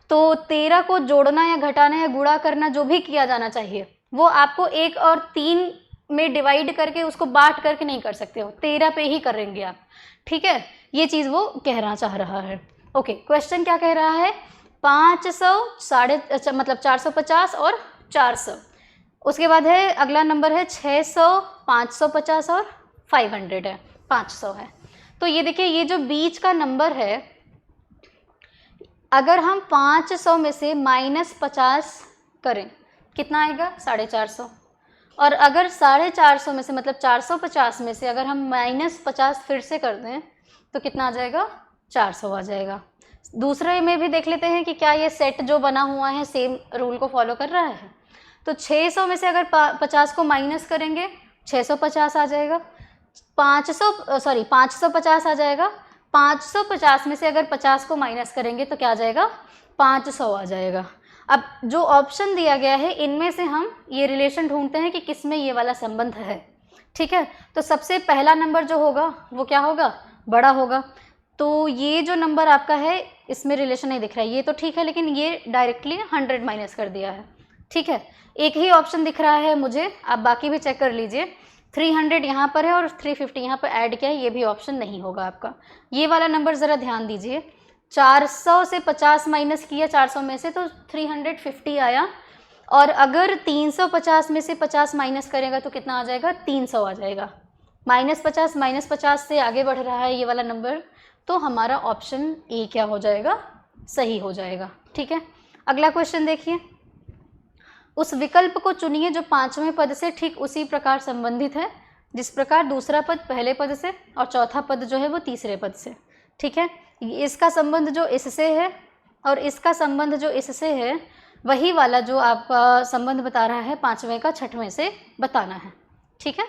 तो 13 को जोड़ना या घटाना या गुणा करना जो भी किया जाना चाहिए वो आपको 1 और 3 में डिवाइड करके उसको बांट करके नहीं कर सकते हो, 13 पे ही करेंगे आप, ठीक है। ये चीज़ वो कहना चाह रहा है। ओके, क्वेश्चन क्या कह रहा है, 500 मतलब 450 और 400। उसके बाद है अगला नंबर है 600, 550 और 500 है, 500 है। तो ये देखिए, ये जो बीच का नंबर है, अगर हम 500 में से -50 करें कितना आएगा, 450। और अगर 450 में से मतलब 450 में से अगर हम -50 फिर से कर दें तो कितना आ जाएगा, 400 आ जाएगा। दूसरे में भी देख लेते हैं कि क्या ये सेट जो बना हुआ है सेम रूल को फॉलो कर रहा है। तो 600 में से अगर 50 को माइनस करेंगे 650 आ जाएगा, 550 आ जाएगा। 550 में से अगर 50 को माइनस करेंगे तो क्या आ जाएगा, 500 आ जाएगा। अब जो ऑप्शन दिया गया है इनमें से हम ये रिलेशन ढूंढते हैं कि किस में ये वाला संबंध है, ठीक है। तो सबसे पहला नंबर जो होगा वो क्या होगा, बड़ा होगा। तो ये जो नंबर आपका है इसमें रिलेशन नहीं दिख रहा है, ये तो ठीक है, लेकिन ये डायरेक्टली 100 माइनस कर दिया है, ठीक है। एक ही ऑप्शन दिख रहा है मुझे, आप बाकी भी चेक कर लीजिए। 300 यहाँ पर है और 350 यहाँ पर ऐड किया है, ये भी ऑप्शन नहीं होगा आपका। ये वाला नंबर ज़रा ध्यान दीजिए, 400 से 50 माइनस किया 400 में से तो 350 आया, और अगर 350 में से 50 माइनस करेगा तो कितना आ जाएगा, 300 आ जाएगा। -50 से आगे बढ़ रहा है ये वाला नंबर, तो हमारा ऑप्शन ए क्या हो जाएगा, सही हो जाएगा, ठीक है। अगला क्वेश्चन देखिए, उस विकल्प को चुनिए जो 5वें पद से ठीक उसी प्रकार संबंधित है जिस प्रकार दूसरा पद पहले पद से और चौथा पद जो है वो तीसरे पद से, ठीक है। इसका संबंध जो इससे है और इसका संबंध जो इससे है वही वाला जो आपका संबंध बता रहा है 5वें का 6वें से बताना है, ठीक है,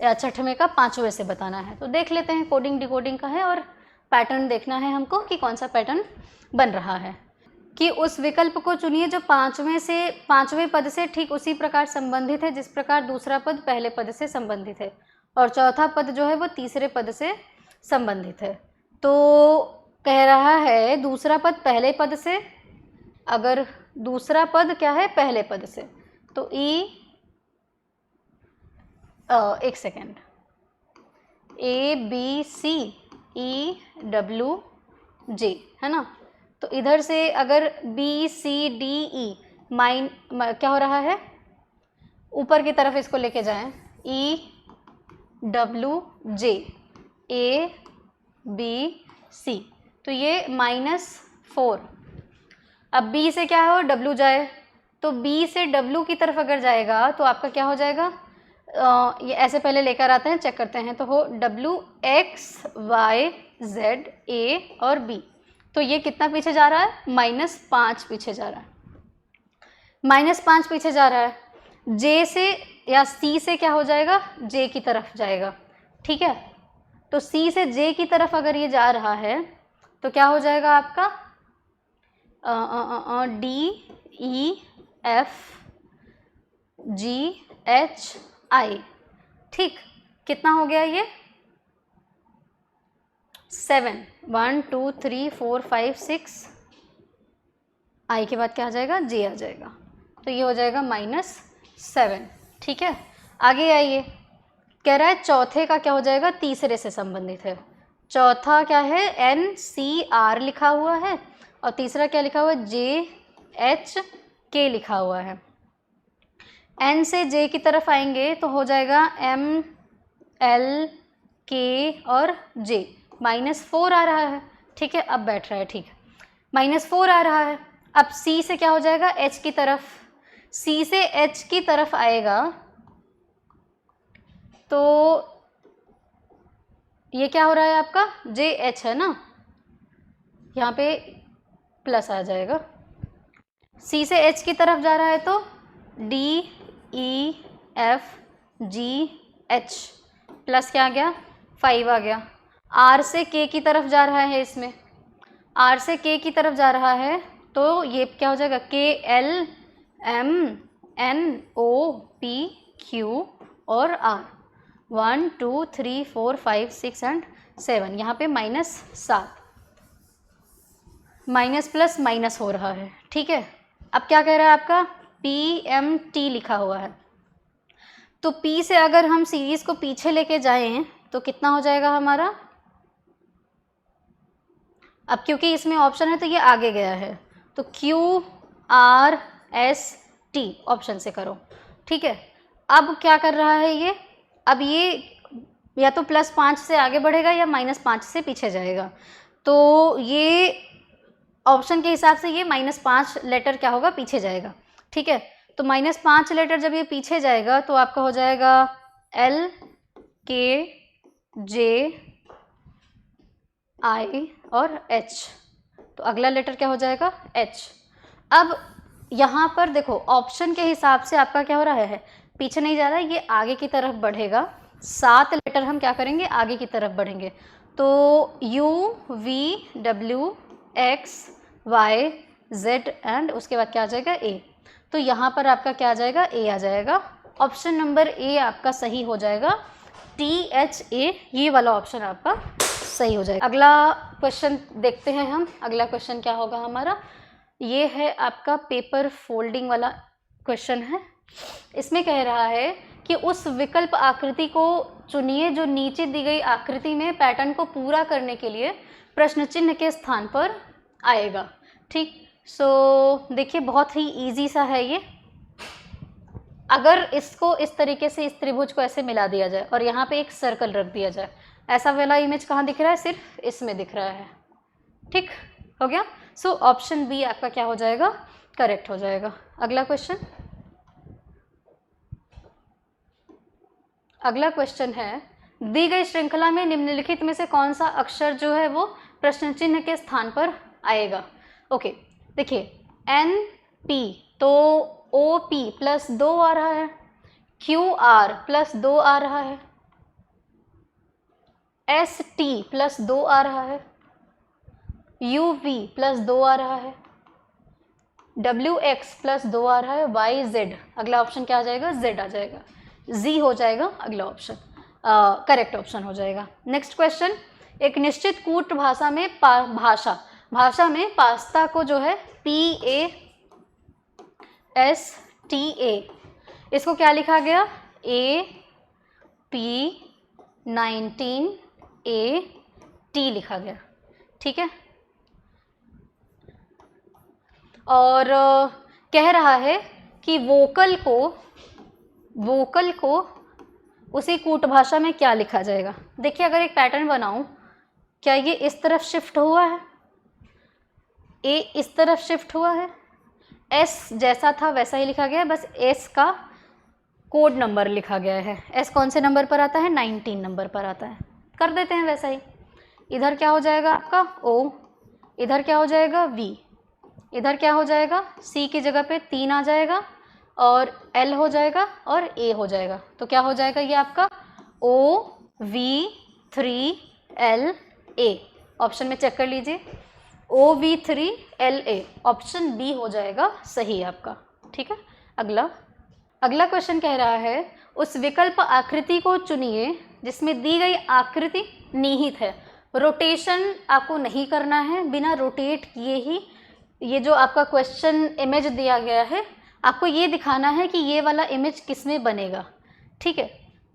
या 6वें का 5वें से बताना है। तो देख लेते हैं, कोडिंग डिकोडिंग का है और पैटर्न देखना है हमको कि कौन सा पैटर्न बन रहा है। कि उस विकल्प को चुनिए जो 5वें पद से ठीक उसी प्रकार संबंधित है जिस प्रकार दूसरा पद पहले पद से संबंधित है और चौथा पद जो है वो तीसरे पद से संबंधित है। तो कह रहा है दूसरा पद पहले पद से, अगर दूसरा पद क्या है, पहले पद से, तो एक सेकेंड, ABC EWJ है ना। तो इधर से अगर BCDE क्या हो रहा है, ऊपर की तरफ इसको लेके जाएं, EWJ ABC, तो ये -4। अब B से क्या हो, W जाए, तो B से W की तरफ अगर जाएगा तो आपका क्या हो जाएगा, ये ऐसे पहले लेकर आते हैं, चेक करते हैं, तो हो W X Y Z A और B। तो ये कितना पीछे जा रहा है, -5 पीछे जा रहा है, -5 पीछे जा रहा है। J से या C से क्या हो जाएगा, J की तरफ जाएगा, ठीक है। तो C से J की तरफ अगर ये जा रहा है तो क्या हो जाएगा आपका, D E F G H I, ठीक। कितना हो गया ये, 7, 1 2 3 4 5 6, I के बाद क्या आ जाएगा, J आ जाएगा, तो ये हो जाएगा -7, ठीक है। आगे आइए, कह रहा है चौथे का क्या हो जाएगा, तीसरे से संबंधित है। चौथा क्या है, NCR लिखा हुआ है और तीसरा क्या लिखा हुआ है, JHK लिखा हुआ है। N से J की तरफ आएंगे तो हो जाएगा M L K और J, -4 आ रहा है, ठीक है, अब बैठ रहा है, ठीक है, -4 आ रहा है। अब C से क्या हो जाएगा, H की तरफ, C से H की तरफ आएगा तो ये क्या हो रहा है आपका, JH है ना, यहाँ पे प्लस आ जाएगा। C से H की तरफ जा रहा है तो D E F GH plus क्या आ गया 5 आ गया। R से K की तरफ जा रहा है, इसमें R से K की तरफ जा रहा है तो ये क्या हो जाएगा KLMNOP और R 1 2 3 4 5 6 एंड 7। यहाँ पे -7 माइनस प्लस माइनस हो रहा है। ठीक है, अब क्या कह रहा है आपका PMT लिखा हुआ है, तो P से अगर हम सीरीज़ को पीछे लेके जाएं तो कितना हो जाएगा हमारा। अब क्योंकि इसमें ऑप्शन है तो ये आगे गया है, तो QRST ऑप्शन से करो। ठीक है, अब क्या कर रहा है ये, अब ये या तो +5 से आगे बढ़ेगा या -5 से पीछे जाएगा, तो ये ऑप्शन के हिसाब से ये -5 लेटर क्या होगा पीछे जाएगा। ठीक है, तो -5 लेटर जब ये पीछे जाएगा तो आपका हो जाएगा LKJI और H, तो अगला लेटर क्या हो जाएगा H। अब यहाँ पर देखो ऑप्शन के हिसाब से आपका क्या हो रहा है, पीछे नहीं जा रहा है, ये आगे की तरफ बढ़ेगा। 7 लेटर हम क्या करेंगे आगे की तरफ बढ़ेंगे, तो UVWXYZ एंड उसके बाद क्या आ जाएगा A, तो यहाँ पर आपका क्या आ जाएगा A आ जाएगा। ऑप्शन नंबर A आपका सही हो जाएगा, THA ये वाला ऑप्शन आपका सही हो जाएगा। अगला क्वेश्चन देखते हैं हम, अगला क्वेश्चन क्या होगा हमारा, ये है आपका पेपर फोल्डिंग वाला क्वेश्चन है। इसमें कह रहा है कि उस विकल्प आकृति को चुनिए जो नीचे दी गई आकृति में पैटर्न को पूरा करने के लिए प्रश्न चिन्ह के स्थान पर आएगा। ठीक, सो देखिए बहुत ही इजी सा है ये। अगर इसको इस तरीके से इस त्रिभुज को ऐसे मिला दिया जाए और यहाँ पे एक सर्कल रख दिया जाए, ऐसा वाला इमेज कहाँ दिख रहा है, सिर्फ इसमें दिख रहा है। ठीक हो गया, सो ऑप्शन बी आपका क्या हो जाएगा करेक्ट हो जाएगा। अगला क्वेश्चन, अगला क्वेश्चन है दी गई श्रृंखला में निम्नलिखित में से कौन सा अक्षर जो है वो प्रश्न चिन्ह के स्थान पर आएगा। ओके, देखिए NP तो OP +2 आ रहा है, QR +2 आ रहा है, ST +2 आ रहा है, UV +2 आ रहा है, WX +2 आ रहा है, YZ अगला ऑप्शन क्या आ जाएगा Z आ जाएगा, Z हो जाएगा अगला ऑप्शन, करेक्ट ऑप्शन हो जाएगा। नेक्स्ट क्वेश्चन, एक निश्चित कूट भाषा में भाषा में पास्ता को जो है PASTA इसको क्या लिखा गया AP19AT लिखा गया। ठीक है, और कह रहा है कि वोकल को उसी कूट भाषा में क्या लिखा जाएगा। देखिए अगर एक पैटर्न बनाऊं, क्या ये इस तरफ शिफ्ट हुआ है, A इस तरफ शिफ्ट हुआ है, S जैसा था वैसा ही लिखा गया है, बस S का कोड नंबर लिखा गया है। S कौन से नंबर पर आता है 19 नंबर पर आता है, कर देते हैं वैसा ही। इधर क्या हो जाएगा आपका O, इधर क्या हो जाएगा V, इधर क्या हो जाएगा C की जगह पे 3 आ जाएगा और L हो जाएगा और A हो जाएगा, तो क्या हो जाएगा ये आपका OV3LA। ऑप्शन में चेक कर लीजिए, OV3LA ऑप्शन बी हो जाएगा सही आपका। ठीक है, अगला क्वेश्चन कह रहा है उस विकल्प आकृति को चुनिए जिसमें दी गई आकृति निहित है। रोटेशन आपको नहीं करना है, बिना रोटेट किए ही ये जो आपका क्वेश्चन इमेज दिया गया है आपको ये दिखाना है कि ये वाला इमेज किस में बनेगा। ठीक है,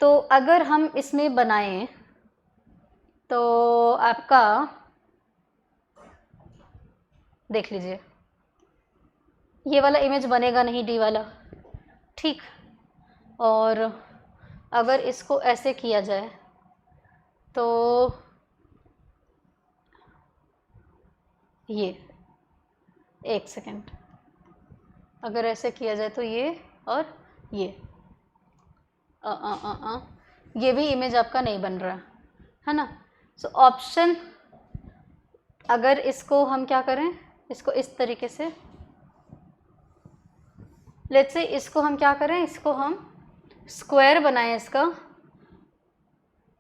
तो अगर हम इसमें बनाएं तो आपका देख लीजिए ये वाला इमेज बनेगा नहीं, डी वाला। ठीक, और अगर इसको ऐसे किया जाए तो ये एक सेकेंड, अगर ऐसे किया जाए तो ये और ये ये भी इमेज आपका नहीं बन रहा है ना। सो ऑप्शन, अगर इसको हम क्या करें, इसको इस तरीके से लेट्स से इसको हम क्या करें, इसको हम स्क्वायर बनाएं इसका,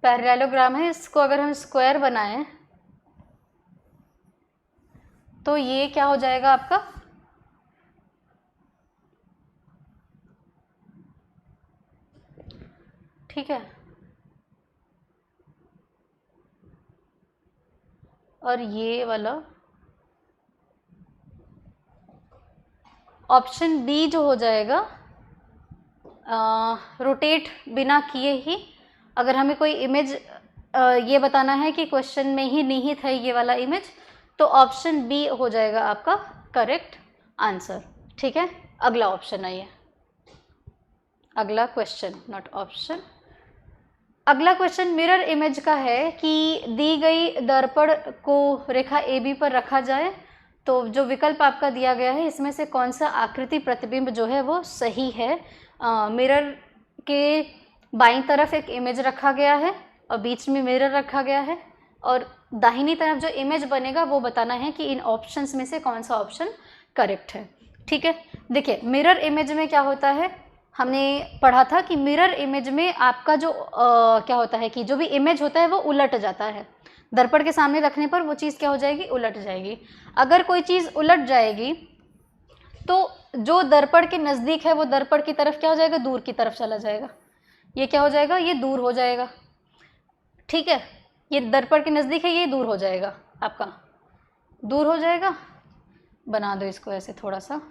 पैरेललोग्राम है, इसको अगर हम स्क्वायर बनाएं तो ये क्या हो जाएगा आपका, ठीक है। और ये वाला ऑप्शन बी जो हो जाएगा, रोटेट बिना किए ही, अगर हमें कोई इमेज ये बताना है कि क्वेश्चन में ही निहित है ये वाला इमेज, तो ऑप्शन बी हो जाएगा आपका करेक्ट आंसर, ठीक है। अगला ऑप्शन आइए, अगला क्वेश्चन, नॉट ऑप्शन, अगला क्वेश्चन मिरर इमेज का है कि दी गई दर्पण को रेखा AB पर रखा जाए, तो जो विकल्प आपका दिया गया है इसमें से कौन सा आकृति प्रतिबिंब जो है वो सही है। मिरर के बाईं तरफ एक इमेज रखा गया है और बीच में मिरर रखा गया है, और दाहिनी तरफ जो इमेज बनेगा वो बताना है कि इन ऑप्शंस में से कौन सा ऑप्शन करेक्ट है, ठीक है। देखिए मिरर इमेज में क्या होता है, हमने पढ़ा था कि मिरर इमेज में आपका जो क्या होता है कि जो भी इमेज होता है वो उलट जाता है, दर्पण के सामने रखने पर वो चीज़ क्या हो जाएगी, उलट जाएगी। अगर कोई चीज़ उलट जाएगी तो जो दर्पण के नज़दीक है वो दर्पण की तरफ क्या हो जाएगा, दूर की तरफ चला जाएगा, ये क्या हो जाएगा, ये दूर हो जाएगा, ठीक है। ये दर्पण के नज़दीक है, ये दूर हो जाएगा, आपका दूर हो जाएगा। बना दो इसको ऐसे थोड़ा सा,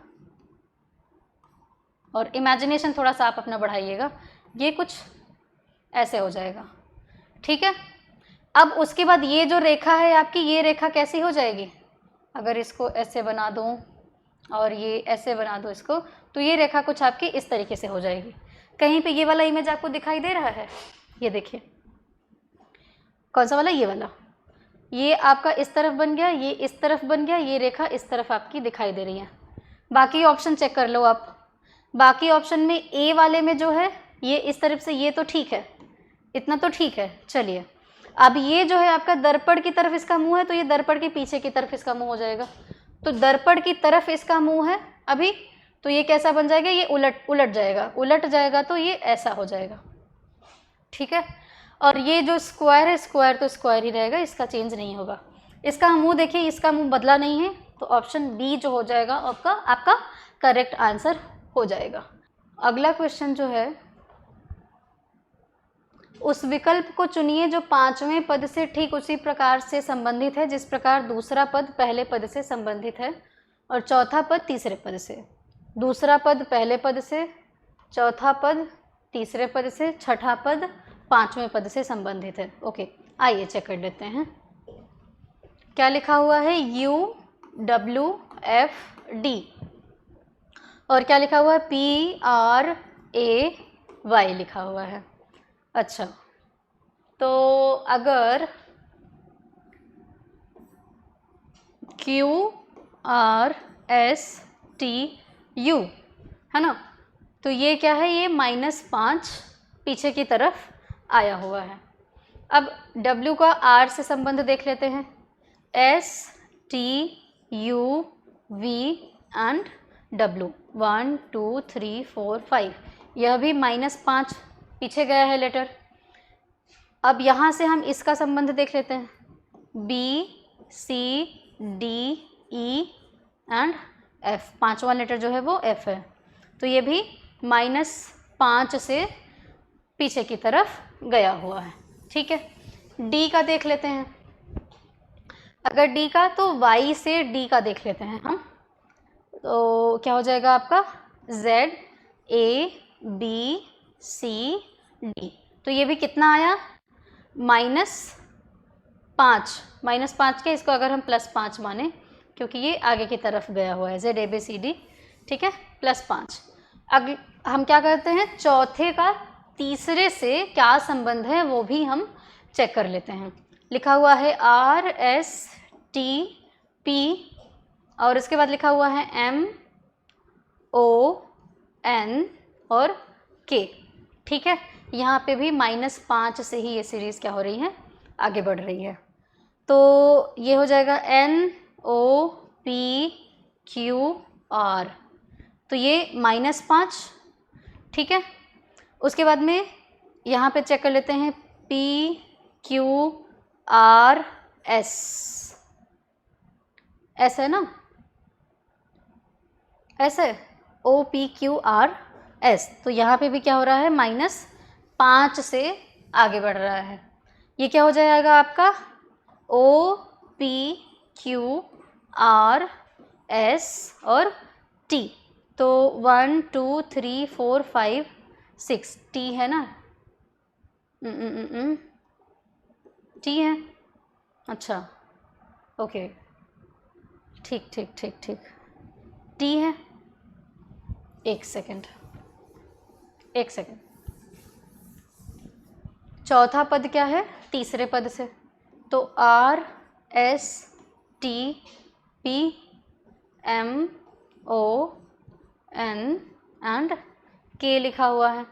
और इमेजिनेशन थोड़ा सा आप अपना बढ़ाइएगा, ये कुछ ऐसे हो जाएगा, ठीक है। अब उसके बाद ये जो रेखा है आपकी, ये रेखा कैसी हो जाएगी, अगर इसको ऐसे बना दूं और ये ऐसे बना दो इसको, तो ये रेखा कुछ आपकी इस तरीके से हो जाएगी। कहीं पे ये वाला इमेज आपको दिखाई दे रहा है, ये देखिए, कौन सा वाला, ये वाला, ये आपका इस तरफ बन गया, ये इस तरफ बन गया, ये रेखा इस तरफ आपकी दिखाई दे रही है। बाकी ऑप्शन चेक कर लो आप, बाकी ऑप्शन में ए वाले में जो है ये इस तरफ से, ये तो ठीक है, इतना तो ठीक है, चलिए। अब ये जो है आपका दर्पण की तरफ इसका मुंह है, तो ये दर्पण के पीछे की तरफ इसका मुंह हो जाएगा, तो दर्पण की तरफ इसका मुंह है अभी, तो ये कैसा बन जाएगा, ये उलट जाएगा, तो ये ऐसा हो जाएगा, ठीक है। और ये जो स्क्वायर है, स्क्वायर तो स्क्वायर ही रहेगा, इसका चेंज नहीं होगा। इसका मुंह देखिए, इसका मुंह बदला नहीं है, तो ऑप्शन बी जो हो जाएगा आपका करेक्ट आंसर हो जाएगा। अगला क्वेश्चन जो है, उस विकल्प को चुनिए जो पांचवें पद से ठीक उसी प्रकार से संबंधित है जिस प्रकार दूसरा पद पहले पद से संबंधित है और चौथा पद तीसरे पद से। दूसरा पद पहले पद से, चौथा पद तीसरे पद से, छठा पद पांचवें पद से संबंधित है। ओके, आइए चेक कर लेते हैं क्या लिखा हुआ है, UWFD, और क्या लिखा हुआ है, PRAY लिखा हुआ है। अच्छा, तो अगर QRSTU है ना, तो ये क्या है, ये -5 पीछे की तरफ आया हुआ है। अब W का R से संबंध देख लेते हैं, STUV एंड W, 1 2 3 4 5, यह भी -5 पीछे गया है लेटर। अब यहाँ से हम इसका संबंध देख लेते हैं, B C D E and F, पांचवा लेटर जो है वो F है, तो ये भी -5 से पीछे की तरफ गया हुआ है, ठीक है। D का देख लेते हैं, अगर D का, तो Y से D का देख लेते हैं हम, तो क्या हो जाएगा आपका, Z A B C D, तो ये भी कितना आया, -5 के, इसको अगर हम +5 माने, क्योंकि ये आगे की तरफ गया हुआ है, ZABCD, ठीक है, +5। अब हम क्या करते हैं, चौथे का तीसरे से क्या संबंध है वो भी हम चेक कर लेते हैं। लिखा हुआ है RSTP और इसके बाद लिखा हुआ है MON और K, ठीक है। यहाँ पे भी -5 से ही ये सीरीज़ क्या हो रही है, आगे बढ़ रही है, तो ये हो जाएगा NOPQR, तो ये -5, ठीक है। उसके बाद में यहाँ पे चेक कर लेते हैं P Q R S, ऐसा है ना, ऐसा है O P Q R S। तो यहाँ पे भी क्या हो रहा है, -5 से आगे बढ़ रहा है। ये क्या हो जाएगा आपका O P Q R S और T। तो 1 2 3 4 5 6 T है ना, T है, अच्छा ओके, ठीक ठीक ठीक ठीक, T है। एक सेकेंड, चौथा पद क्या है, तीसरे पद से, तो R S T P M O N and K लिखा हुआ है।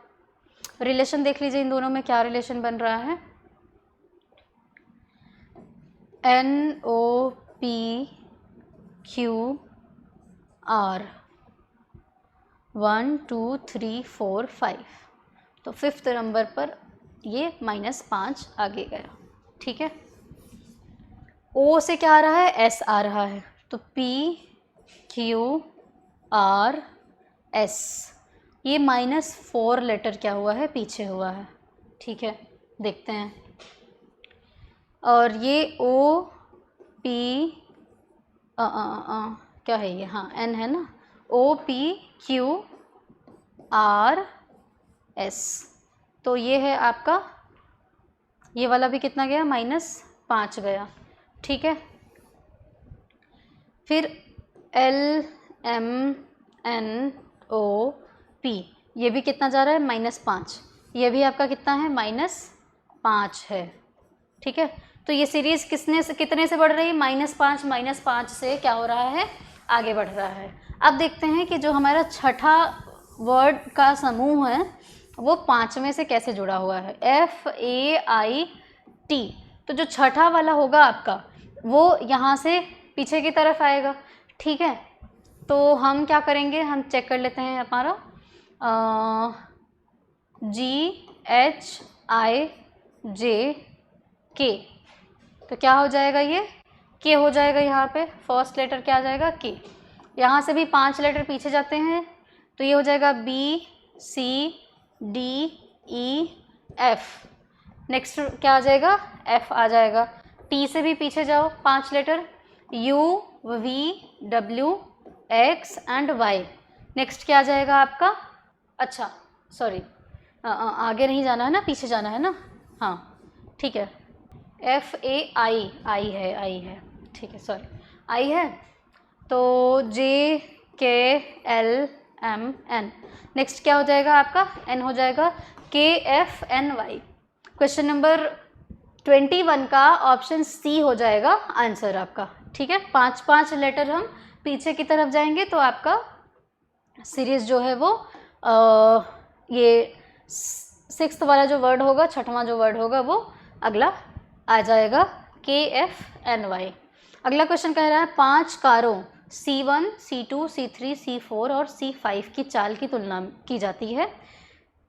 रिलेशन देख लीजिए इन दोनों में क्या रिलेशन बन रहा है, N O P Q R 1 2 3 4 5, तो 5th नंबर पर ये -5 आगे गया, ठीक है। O से क्या आ रहा है, S आ रहा है, तो P Q R S, ये -4 लेटर क्या हुआ है, पीछे हुआ है, ठीक है, देखते हैं। और ये O P क्या है ये, हाँ N है ना, O P Q R S, तो ये है आपका, ये वाला भी कितना गया, -5 गया, ठीक है। फिर L M N O P, ये भी कितना जा रहा है, -5, ये भी आपका कितना है, -5 है, ठीक है। तो ये सीरीज़ कितने से बढ़ रही है, -5 से क्या हो रहा है, आगे बढ़ रहा है। अब देखते हैं कि जो हमारा छठा वर्ड का समूह है वो 5 में से कैसे जुड़ा हुआ है, F A I T। तो जो छठा वाला होगा आपका वो यहाँ से पीछे की तरफ आएगा, ठीक है। तो हम क्या करेंगे, हम चेक कर लेते हैं हमारा G H I J K, तो क्या हो जाएगा, ये K हो जाएगा। यहाँ पे फर्स्ट लेटर क्या आ जाएगा, K। यहाँ से भी 5 लेटर पीछे जाते हैं, तो ये हो जाएगा B C D E F। Next क्या आ जाएगा, F आ जाएगा। T से भी पीछे जाओ 5 letter, U V W X and Y। Next क्या आ जाएगा आपका, अच्छा सॉरी आगे नहीं जाना है ना, पीछे जाना है ना, हाँ ठीक है, F A I है, ठीक है, सॉरी I है। तो J K L M N, next क्या हो जाएगा आपका, N हो जाएगा, K F N Y। Question number 21 का ऑप्शन C हो जाएगा आंसर आपका, ठीक है। 5 लेटर हम पीछे की तरफ जाएंगे तो आपका सीरीज जो है वो ये 6th वाला जो वर्ड होगा, छठवां जो वर्ड होगा वो अगला आ जाएगा, K F N Y। अगला क्वेश्चन कह रहा है 5 कारों C1 C2 C3 C4 और C5 की चाल की तुलना की जाती है।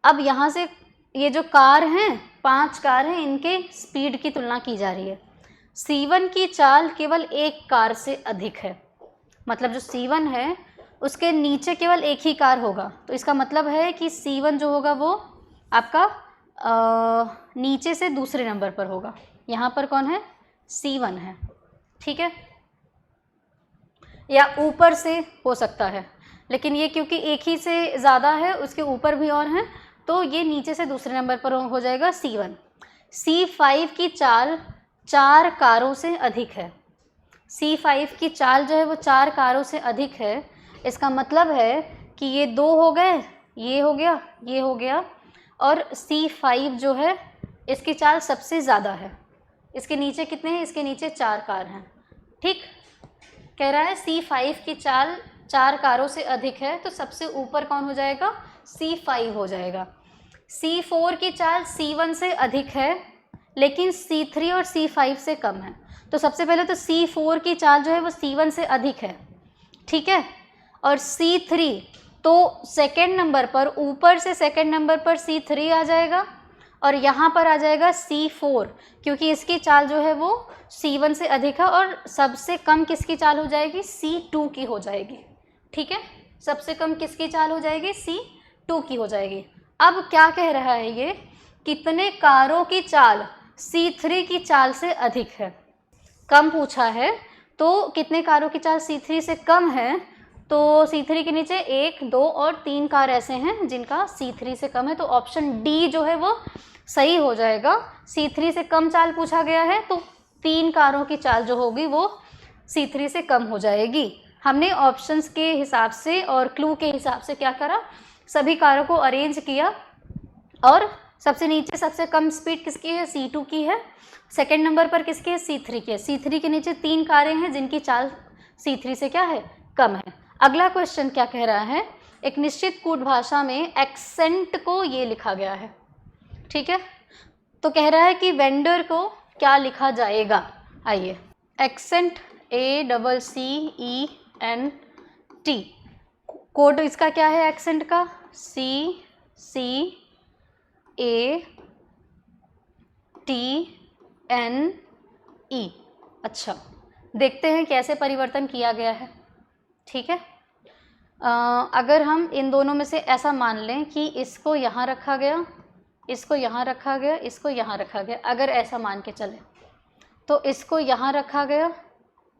अब यहाँ से ये जो कार हैं, 5 कार हैं, इनके स्पीड की तुलना की जा रही है। C1 की चाल केवल एक कार से अधिक है, मतलब जो C1 है उसके नीचे केवल एक ही कार होगा, तो इसका मतलब है कि C1 जो होगा वो आपका नीचे से दूसरे नंबर पर होगा। यहाँ पर कौन है, C1 है, ठीक है, या ऊपर से हो सकता है, लेकिन ये क्योंकि एक ही से ज़्यादा है, उसके ऊपर भी और हैं, तो ये नीचे से दूसरे नंबर पर हो जाएगा C1। C5 की चाल 4 कारों से अधिक है। C5 की चाल जो है वो 4 कारों से अधिक है, इसका मतलब है कि ये 2 हो गए, ये हो गया, ये हो गया, और C5 जो है इसकी चाल सबसे ज़्यादा है। इसके नीचे कितने हैं, इसके नीचे 4 कार हैं, ठीक। कह रहा है C5 की चाल 4 कारों से अधिक है, तो सबसे ऊपर कौन हो जाएगा, C5 हो जाएगा। C4 की चाल C1 से अधिक है, लेकिन C3 और C5 से कम है। तो सबसे पहले तो C4 की चाल जो है वो C1 से अधिक है, ठीक है, और C3 तो तो सेकेंड नंबर पर, ऊपर से सेकेंड नंबर पर C3 आ जाएगा और यहाँ पर आ जाएगा C4, क्योंकि इसकी चाल जो है वो C1 से अधिक है और सबसे कम किसकी चाल हो जाएगी, C2 की हो जाएगी। ठीक है, सबसे कम किसकी चाल हो जाएगी, C2 की हो जाएगी। अब क्या कह रहा है ये, कितने कारों की चाल C3 की चाल से अधिक है, कम पूछा है। तो कितने कारों की चाल C3 से कम है, तो C3 के नीचे 1, 2 और 3 कार ऐसे हैं जिनका C3 से कम है, तो ऑप्शन डी जो है वो सही हो जाएगा। C3 से कम चाल पूछा गया है तो 3 कारों की चाल जो होगी वो C3 से कम हो जाएगी। हमने ऑप्शंस के हिसाब से और क्लू के हिसाब से क्या करा, सभी कारों को अरेंज किया और सबसे नीचे सबसे कम स्पीड किसकी है, C2 की है। सेकेंड नंबर पर किसकी है, C3 की है। C3 के नीचे 3 कारें हैं जिनकी चाल C3 से क्या है, कम है। अगला क्वेश्चन क्या कह रहा है, एक निश्चित कूट भाषा में एक्सेंट को ये लिखा गया है। ठीक है, तो कह रहा है कि वेंडर को क्या लिखा जाएगा। आइए, एक्सेंट ACCENT, कोड इसका क्या है एक्सेंट का, CCATNE। अच्छा, देखते हैं कैसे परिवर्तन किया गया है। ठीक है, अगर हम इन दोनों में से ऐसा मान लें कि इसको यहाँ रखा गया, इसको यहाँ रखा गया, इसको यहाँ रखा गया, अगर ऐसा मान के चले तो इसको यहाँ रखा गया,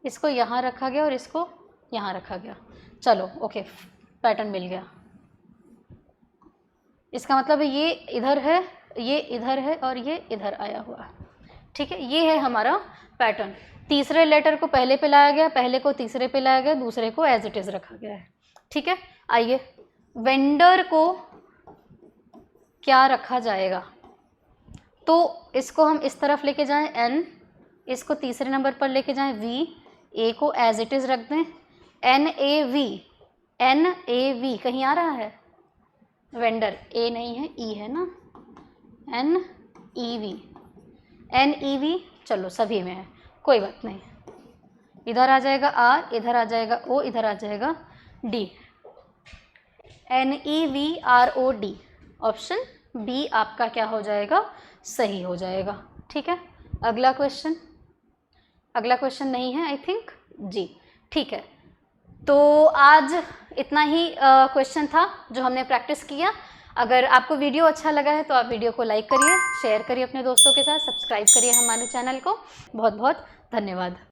इसको यहाँ रखा गया और इसको यहाँ रखा गया। चलो ओके, पैटर्न मिल गया। इसका मतलब ये इधर है, ये इधर है और ये इधर आया हुआ है। ठीक है, ये है हमारा पैटर्न। तीसरे लेटर को पहले पे लाया गया, पहले को तीसरे पे लाया गया, दूसरे को एज इट इज़ रखा गया है। ठीक है, आइए, वेंडर को क्या रखा जाएगा, तो इसको हम इस तरफ लेके जाएं N, इसको तीसरे नंबर पर लेके जाएं V, A को एज इट इज़ रख दें NAV। NAV कहीं आ रहा है, वेंडर A नहीं है, E है ना, NEV। चलो सभी में है, कोई बात नहीं। इधर आ जाएगा R, इधर आ जाएगा O, इधर आ जाएगा D, NEVROD। ऑप्शन बी आपका क्या हो जाएगा, सही हो जाएगा। ठीक है, अगला क्वेश्चन, अगला क्वेश्चन नहीं है आई थिंक जी। ठीक है, तो आज इतना ही क्वेश्चन था जो हमने प्रैक्टिस किया। अगर आपको वीडियो अच्छा लगा है तो आप वीडियो को लाइक करिए, शेयर करिए अपने दोस्तों के साथ, सब्सक्राइब करिए हमारे चैनल को। बहुत बहुत धन्यवाद।